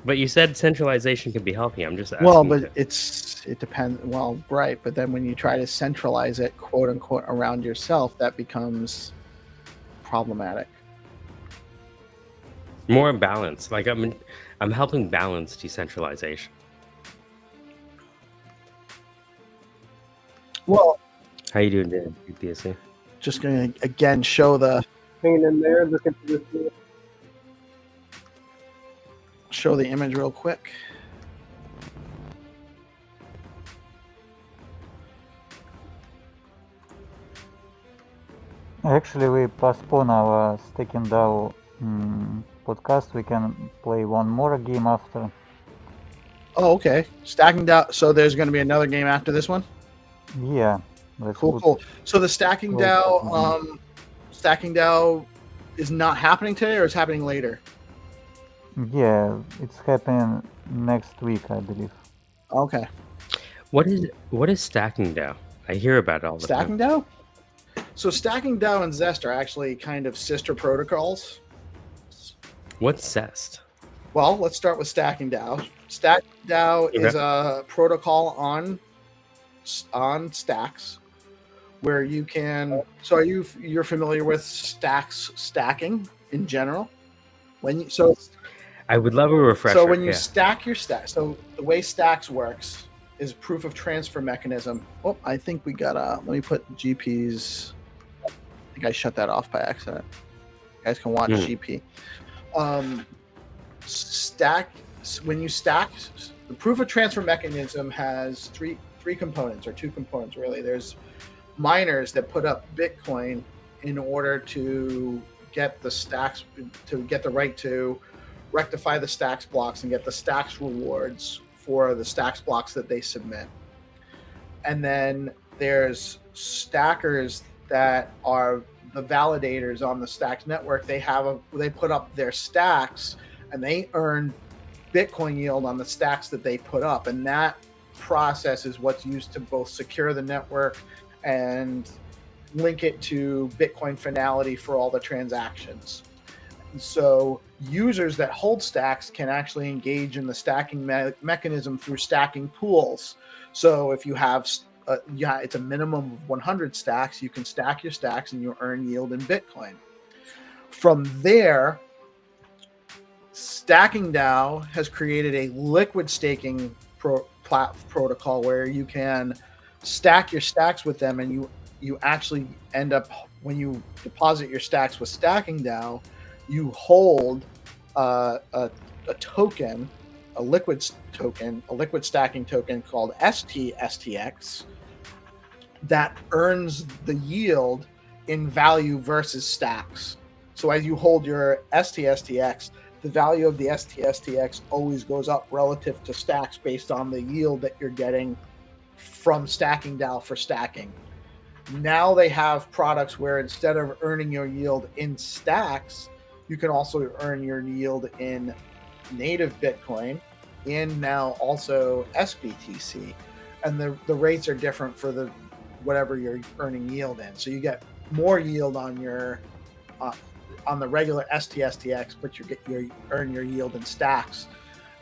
But you said centralization can be healthy. I'm just asking. Well, but it depends. Well, right. But then when you try to centralize it, quote unquote, around yourself, that becomes problematic. More balance. Like I'm helping balance decentralization. Well, how you doing, Dan? GPSC? Just gonna again show the hanging in there, looking for this. Show the image real quick. Actually, we postpone our Staking DAO podcast. We can play one more game after. Oh, okay. Stacking DAO. So there's going to be another game after this one? Yeah. Cool. So the Stacking DAO, Stacking DAO is not happening today, or it's happening later? Yeah, it's happening next week, I believe. Okay. What is Stacking DAO? I hear about it all the time. Stacking DAO? So Stacking DAO and Zest are actually kind of sister protocols. What's Zest? Well, let's start with Stacking DAO. Stacking DAO is a protocol on Stacks where you can. So you're familiar with stacking in general? I would love a refresher. So when you stack your stacks, so the way Stacks works is proof of transfer mechanism. Oh, I think we got let me put GPs. I think I shut that off by accident. You guys can watch GP. When you stack, the proof of transfer mechanism has three components, or two components really. There's miners that put up Bitcoin in order to get the stacks, to get the right to rectify the stacks blocks and get the stacks rewards for the stacks blocks that they submit. And then there's stackers that are the validators on the Stacks network. They put up their stacks and they earn Bitcoin yield on the stacks that they put up. And that process is what's used to both secure the network and link it to Bitcoin finality for all the transactions. And so users that hold stacks can actually engage in the stacking mechanism through stacking pools. So if you have, it's a minimum of 100 stacks, you can stack your stacks and you earn yield in Bitcoin. From there, Stacking DAO has created a liquid staking protocol where you can stack your stacks with them, and you actually end up, when you deposit your stacks with Stacking DAO, you hold a token, a liquid stacking token called STX that earns the yield in value versus stacks. So as you hold your STX, the value of the STSTX always goes up relative to stacks based on the yield that you're getting from stacking DAO for stacking. Now they have products where instead of earning your yield in stacks, you can also earn your yield in native Bitcoin and now also SBTC. And the rates are different for the whatever you're earning yield in. So you get more yield on your on the regular STSTX, but you earn your yield in stacks.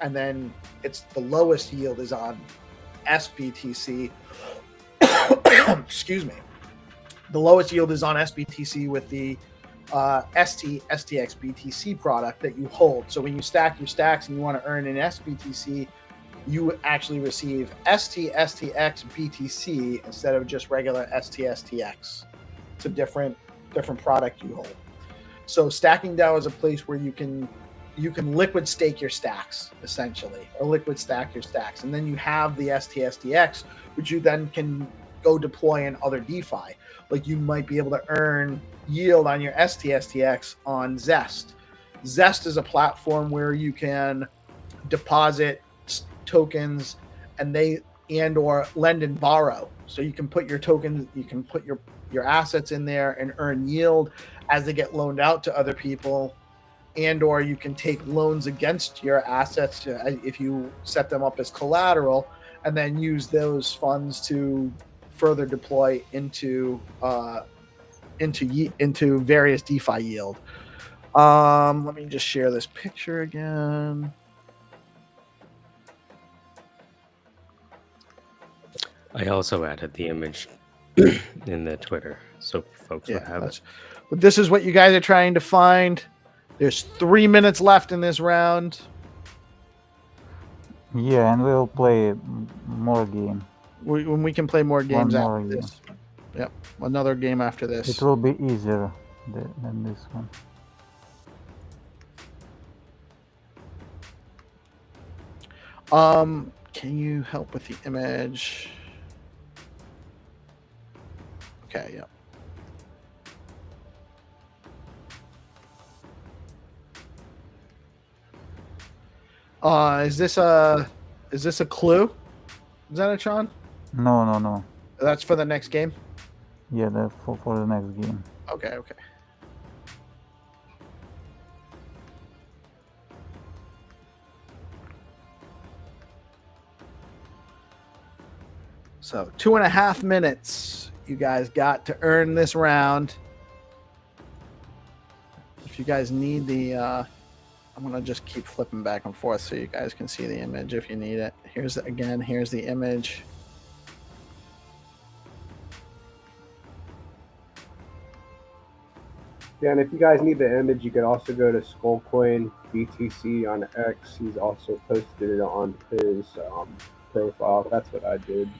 And then it's the lowest yield is on SBTC. Excuse me. The lowest yield is on SBTC with the STX BTC product that you hold. So when you stack your stacks and you want to earn an SBTC, you actually receive STX BTC instead of just regular STSTX. It's a different product you hold. So stacking DAO is a place where you can liquid stake your stacks essentially, or liquid stack your stacks, and then you have the STSTX, which you then can go deploy in other DeFi. Like you might be able to earn yield on your STSTX on Zest. Zest is a platform where you can deposit tokens and or lend and borrow. So you can put your tokens, you can put your assets in there and earn yield as they get loaned out to other people, and or you can take loans against your assets if you set them up as collateral, and then use those funds to further deploy into various DeFi yield. Let me just share this picture again. I also added the image in the Twitter, so folks would have it. But this is what you guys are trying to find. There's 3 minutes left in this round. Yeah, and we'll play more game. When we can play more games after this. Yep, another game after this. It will be easier than this one. Can you help with the image? Okay, yeah. Is this a clue? Xenitron? No. That's for the next game? Yeah, that's for the next game. Okay. So 2.5 minutes you guys got to earn this round. If you guys need the I'm gonna just keep flipping back and forth so you guys can see the image if you need it. Here's the image. Yeah, and if you guys need the image, you could also go to Skullcoin BTC on X. He's also posted it on his profile. That's what I did.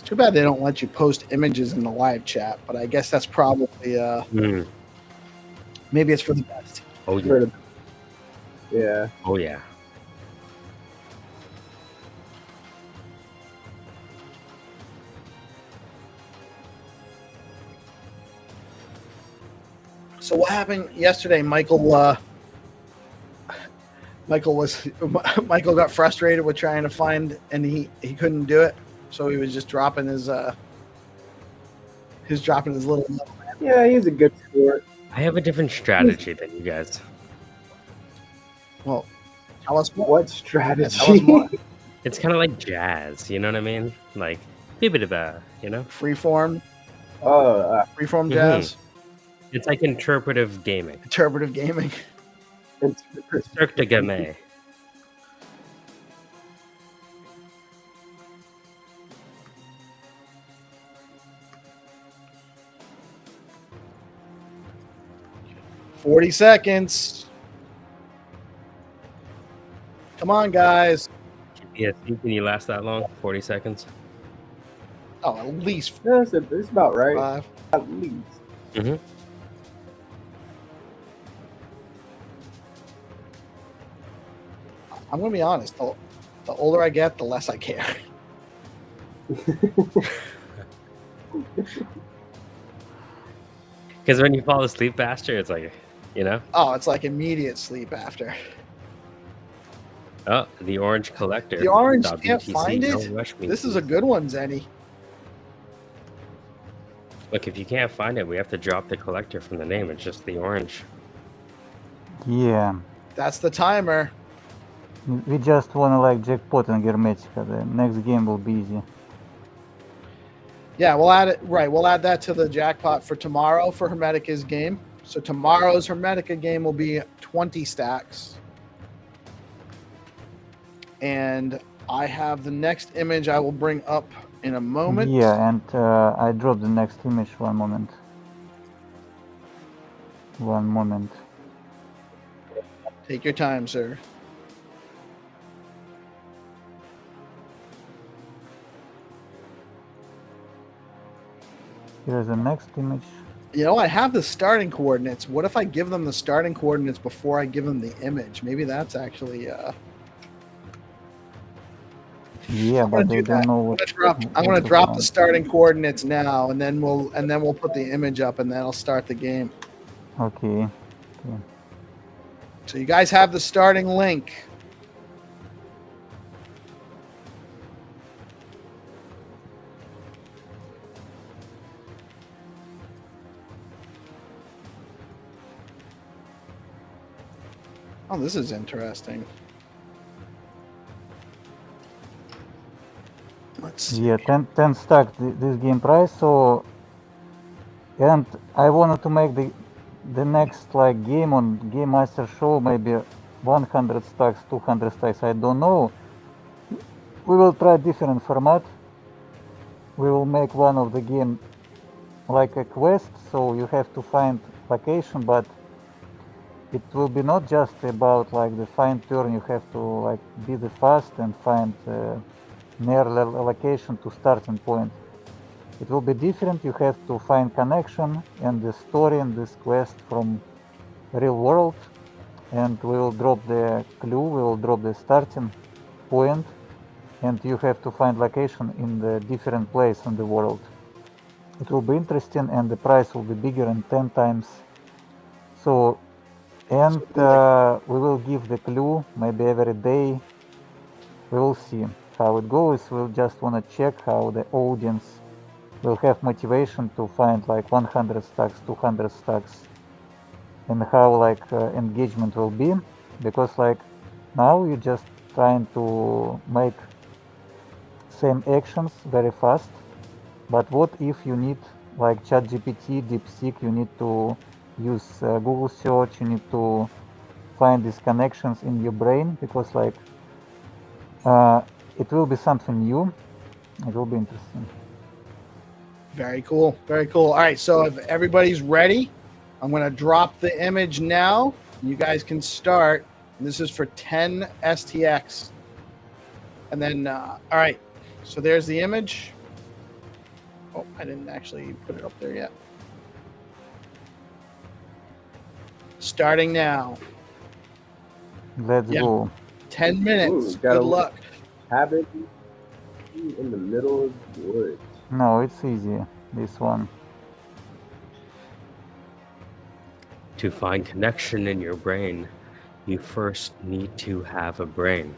Too bad they don't let you post images in the live chat, but I guess that's probably maybe it's for the best. Oh yeah. Yeah. Oh yeah. So what happened yesterday? Michael got frustrated with trying to find, and he couldn't do it. So he was just dropping his little. Yeah, he's a good sport. I have a different strategy than you guys. Well, tell us more. What strategy? Tell us more. It's kind of like jazz, you know what I mean? Like, you know? Freeform. Oh, Freeform jazz. It's like interpretive gaming. Interpretive gaming. Cirque de Gamet. $40. Come on, guys. GPSC, can you last that long? 40 seconds? Oh, at least yeah, it's about right. 5. At least. Mm-hmm. I'm going to be honest. The older I get, the less I care. Because when you fall asleep faster, it's like, you know? Oh, it's like immediate sleep after. Oh, the orange collector. The orange Dot can't BTC, find it? don't rush me, This is a please. good one, Zenny. Look, if you can't find it, we have to drop the collector from the name. It's just the orange. Yeah. That's the timer. We just wanna like jackpot in Hermetica. The next game will be easy. Yeah, we'll add it. Right, we'll add that to the jackpot for tomorrow for Hermetica's game. So tomorrow's Hermetica game will be 20 stacks. And I have the next image I will bring up in a moment. Yeah, and I dropped the next image. One moment. One moment. Take your time, sir. Here's the next image. You know, I have the starting coordinates. What if I give them the starting coordinates before I give them the image? Maybe that's actually Yeah, but they don't know what. I'm gonna drop the starting coordinates now, and then we'll put the image up, and then I'll start the game. Okay. So you guys have the starting link. Oh, this is interesting. Let's see. Yeah, 10 stack this game price. So, and I wanted to make the next like game on Game Master Show maybe 100 stacks, 200 stacks. I don't know. We will try different format. We will make one of the game like a quest, so you have to find location, but it will be not just about like the fine turn. You have to like be the fast and find near location to starting point. It will be different. You have to find connection and the story in this quest from real world, and we will drop the clue. We will drop the starting point, and you have to find location in the different place in the world. It will be interesting, and the price will be bigger in 10 times. So, and we will give the clue maybe every day. We will see how it goes. We'll just want to check how the audience will have motivation to find like 100 stacks, 200 stacks, and how like engagement will be, because like now you're just trying to make same actions very fast, but what if you need like ChatGPT, DeepSeek, you need to use Google search, you need to find these connections in your brain, because like it will be something new. It will be interesting. Very cool. Very cool. All right. So if everybody's ready, I'm going to drop the image now. You guys can start. And this is for 10 STX. And then, all right. So there's the image. Oh, I didn't actually put it up there yet. Starting now. Let's go. 10 minutes. Ooh, Good luck. Habit in the middle of the woods. No, it's easy, this one. To find connection in your brain, you first need to have a brain.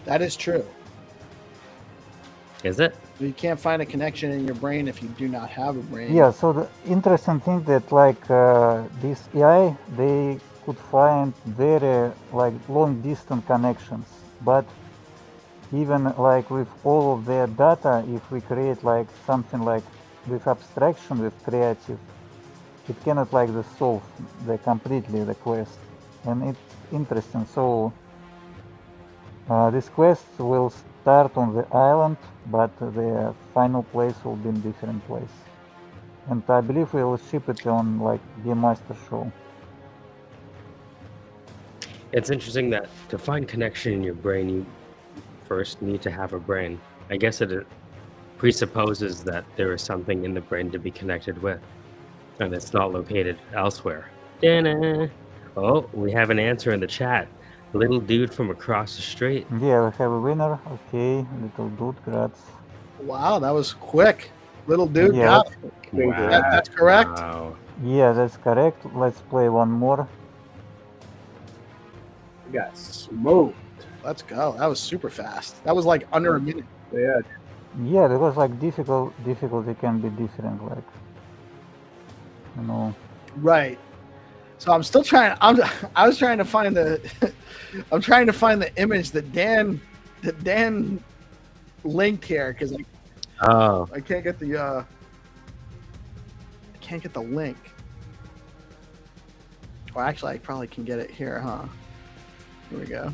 That is true. Is it? You can't find a connection in your brain if you do not have a brain. Yeah, so the interesting thing that like this AI, they could find very like long distance connections, but even like with all of their data, if we create like something like with abstraction, with creative, it cannot like solve the completely the quest, and it's interesting. So this quest will start on the island, but the final place will be in different place, and I believe we will ship it on like Game Master Show. It's interesting that to find connection in your brain, you first need to have a brain. I guess it presupposes that there is something in the brain to be connected with. and it's not located elsewhere. Da-na. Oh, we have an answer in the chat. Little dude from across the street. Yeah, we have a winner. Okay, little dude, grats. Wow, that was quick. Little dude Yeah, got it. Congrats. That's correct. Wow. Yeah, that's correct. Let's play one more. We got smoked. Let's go. That was super fast. That was like under a minute. Yeah. Yeah, because like difficulty can be different, like, you know. Right. So I'm still trying. I was trying to find the. I'm trying to find the image that Dan linked here because I can't get the. I can't get the link. Well, actually, I probably can get it here, huh? Here we go.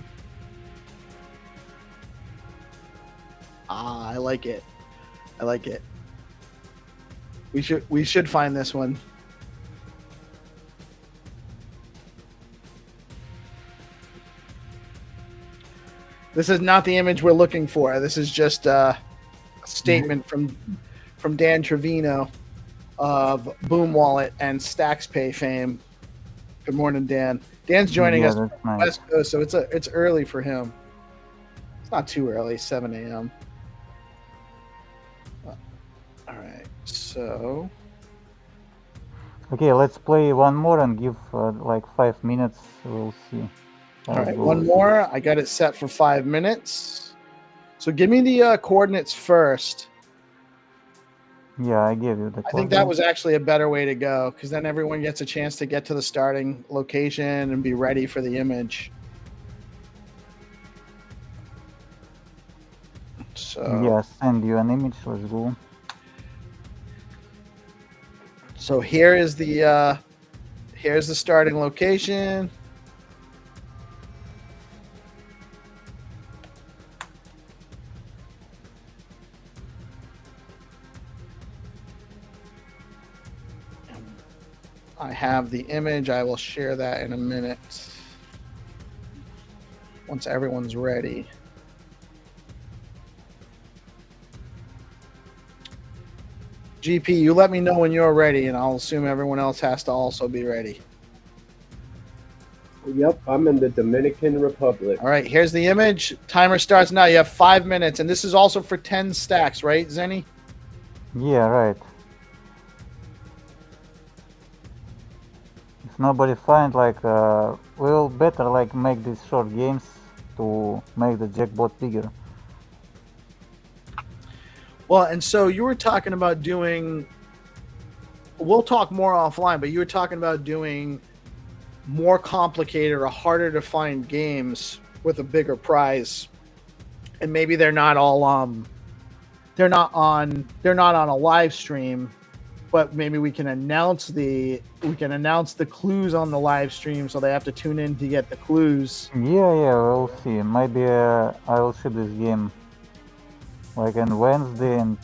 Ah, I like it. I like it. We should find this one. This is not the image we're looking for. This is just a statement from Dan Trevino of Boom Wallet and StaxPay fame. Good morning, Dan. Dan's joining us from Nice. West Coast, so it's early for him. It's not too early, 7 a.m. All right, so Okay, let's play one more and give like 5 minutes. We'll see. all right, one more. I got it set for 5 minutes. So give me the coordinates first. Yeah, I gave you the. I think that was actually a better way to go because then everyone gets a chance to get to the starting location and be ready for the image. So Yeah, send you an image. Let's go. So here is the here's the starting location. I have the image. I will share that in a minute once everyone's ready. GP, you let me know when you're ready, and I'll assume everyone else has to also be ready. Yep, I'm in the Dominican Republic. All right, here's the image. Timer starts now. You have 5 minutes, and this is also for 10 stacks, right, Zenny? Yeah, right. If nobody find, like, we'll better like make these short games to make the jackpot bigger. Well, and so you were talking about doing, we'll talk more offline, but you were talking about doing more complicated or harder to find games with a bigger prize. And maybe they're not all they're not on a live stream, but maybe we can announce the clues on the live stream so they have to tune in to get the clues. Yeah, we'll see. Maybe I will ship this game like on Wednesday and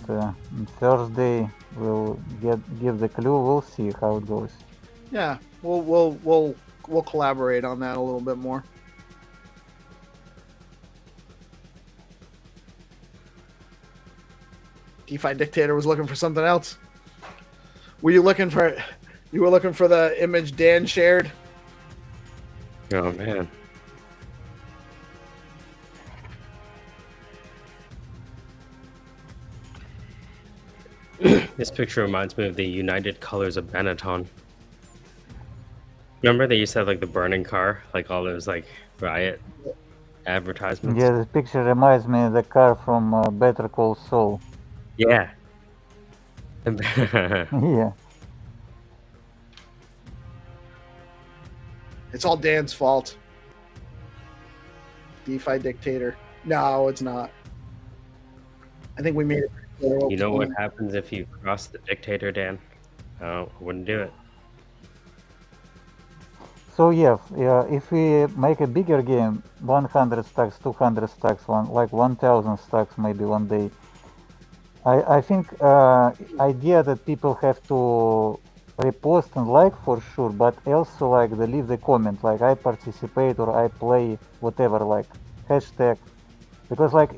Thursday. We'll give the clue. We'll see how it goes. Yeah, we'll collaborate on that a little bit more. DeFi Dictator was looking for something else. Were you looking for? You were looking for the image Dan shared. Oh man. This picture reminds me of the United Colors of Benetton. Remember they used to have like the burning car, like all those like riot advertisements? Yeah, this picture reminds me of the car from Better Call Saul. Yeah. Yeah. It's all Dan's fault. DeFi Dictator. No, it's not. I think we made it. You know what happens if you cross the dictator, Dan? Oh, I wouldn't do it. So yeah, if we make a bigger game, 100 stacks, 200 stacks, 1,000 stacks maybe one day, I think idea that people have to repost and like for sure, but also like they leave the comment like I participate or I play whatever, like hashtag, because like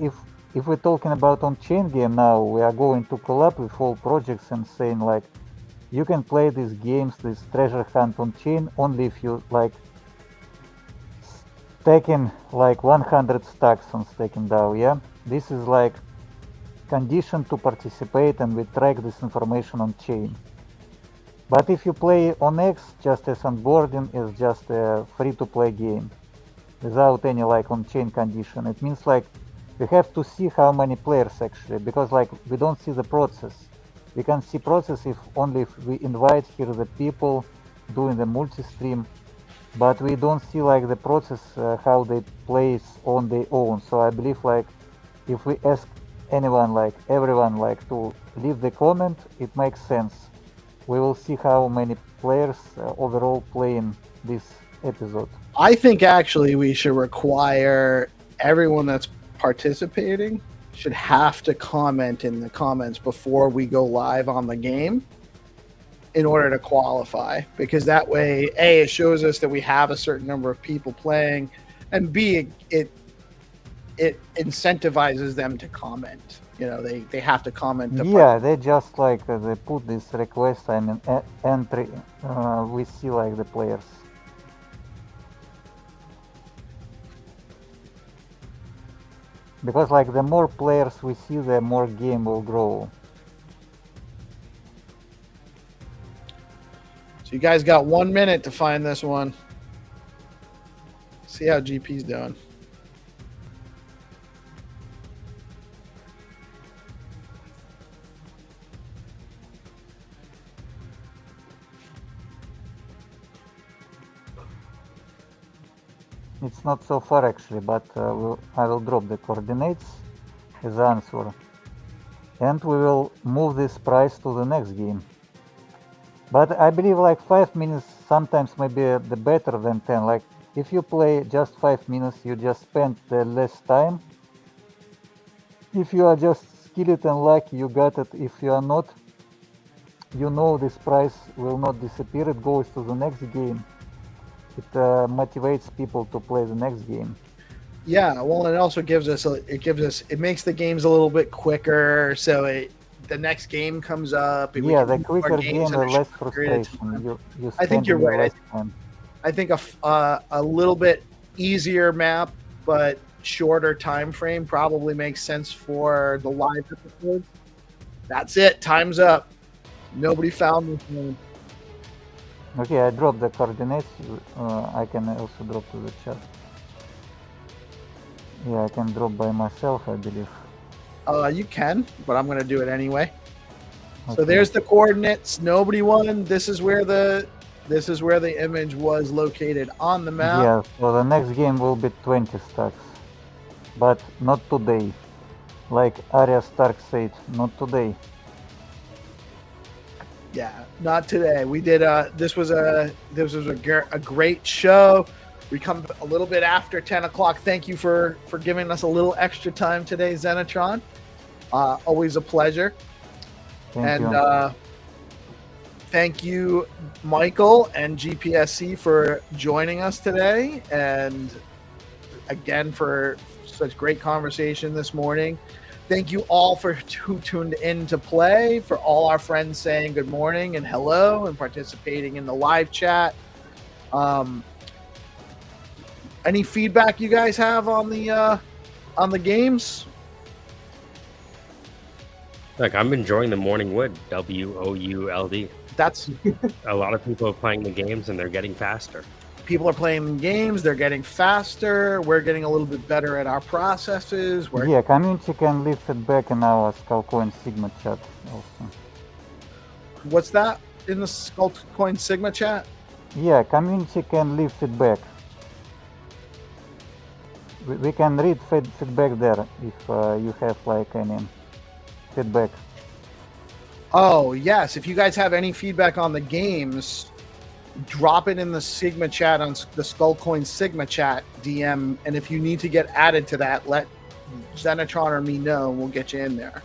if we're talking about on-chain game now, we are going to collab with all projects and saying like you can play these games, this treasure hunt on chain, only if you like staking like 100 stacks on staking DAO. Yeah, this is like condition to participate, and we track this information on chain. But if you play on X, just as onboarding, is just a free-to-play game without any like on-chain condition. It means like we have to see how many players actually, because like we don't see the process. We can see process if only if we invite here the people doing the multi-stream, but we don't see like the process how they place on their own. So I believe like if we ask anyone, like everyone, like to leave the comment, it makes sense. We will see how many players overall playing this episode. I think actually we should require everyone that's participating should have to comment in the comments before we go live on the game in order to qualify, because that way, A, it shows us that we have a certain number of people playing, and B, it incentivizes them to comment. You know, they have to comment. They just like they put this request, I mean, entry. We see like the players. Because like the more players we see, the more game will grow. So you guys got 1 minute to find this one. See how GP's doing. It's not so far actually, but I will drop the coordinates as the answer. And we will move this price to the next game. But I believe like 5 minutes sometimes maybe the better than 10. Like if you play just 5 minutes, you just spend the less time. If you are just skilled and lucky, you got it. If you are not, you know this price will not disappear. It goes to the next game. It motivates people to play the next game. Yeah, well, it also gives us it makes the games a little bit quicker. So the next game comes up. The quicker game, the less frustration. I think you're right. I think a little bit easier map, but shorter time frame probably makes sense for the live episodes. That's it. Time's up. Nobody found this one. Okay, I dropped the coordinates. I can also drop to the chat. Yeah, I can drop by myself, I believe. You can, but I'm going to do it anyway. Okay. So there's the coordinates. Nobody won. This is where the image was located on the map. Yeah, so the next game will be 20 stacks, but not today. Like Arya Stark said, not today. Yeah, not today. We did. This was a great show. We come a little bit after 10 o'clock. Thank you for giving us a little extra time today, Xenitron. Always a pleasure. Thank you. Thank you, Michael and GPSC, for joining us today, and again for such great conversation this morning. Thank you all who tuned in to play, for all our friends saying good morning and hello and participating in the live chat. Any feedback you guys have on the games? Like, I'm enjoying the morning wood, WOULD. That's a lot of people are playing the games and they're getting faster. People are playing games, they're getting faster, we're getting a little bit better at our processes. Community can leave feedback in our Skullcoin Sigma chat also. What's that in the Skullcoin Sigma chat? Yeah, community can leave feedback. We can read feedback there if you have like any feedback. Oh, yes. If you guys have any feedback on the games, drop it in the Sigma chat, on the Skullcoin Sigma chat DM. And if you need to get added to that, let Xenitron or me know, and we'll get you in there.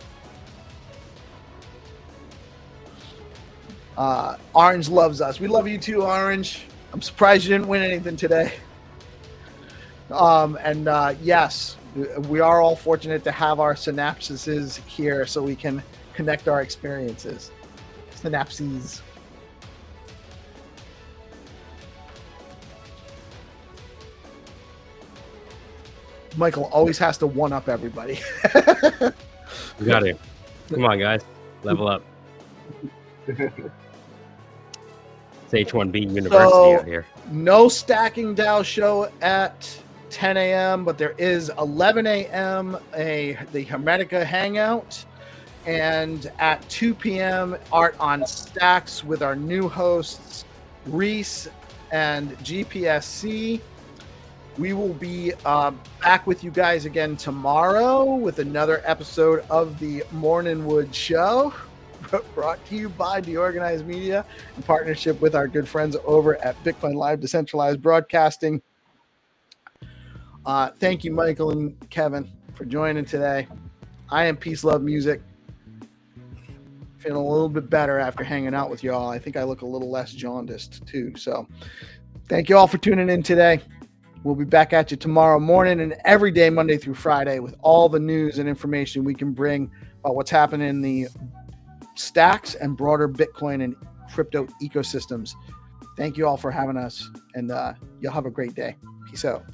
Orange loves us. We love you too, Orange. I'm surprised you didn't win anything today. Yes, we are all fortunate to have our synapses here so we can connect our experiences. Synapses. Michael always has to one up everybody. We got it. Come on, guys. Level up. It's H1B University out here. No Stacking DAO show at 10 a.m., but there is 11 a.m. the Hermetica Hangout. And at 2 p.m., Art on Stacks with our new hosts, Reese and GPSC. We will be back with you guys again tomorrow with another episode of the Morning Wood Show, brought to you by DeOrganized Media in partnership with our good friends over at BitcoinLive Decentralized Broadcasting. Thank you, Michael and Kevin, for joining today. I am PeaceLoveMusic. Feeling a little bit better after hanging out with y'all. I think I look a little less jaundiced too. So thank you all for tuning in today. We'll be back at you tomorrow morning and every day, Monday through Friday, with all the news and information we can bring about what's happening in the stacks and broader Bitcoin and crypto ecosystems. Thank you all for having us, and y'all have a great day. Peace out.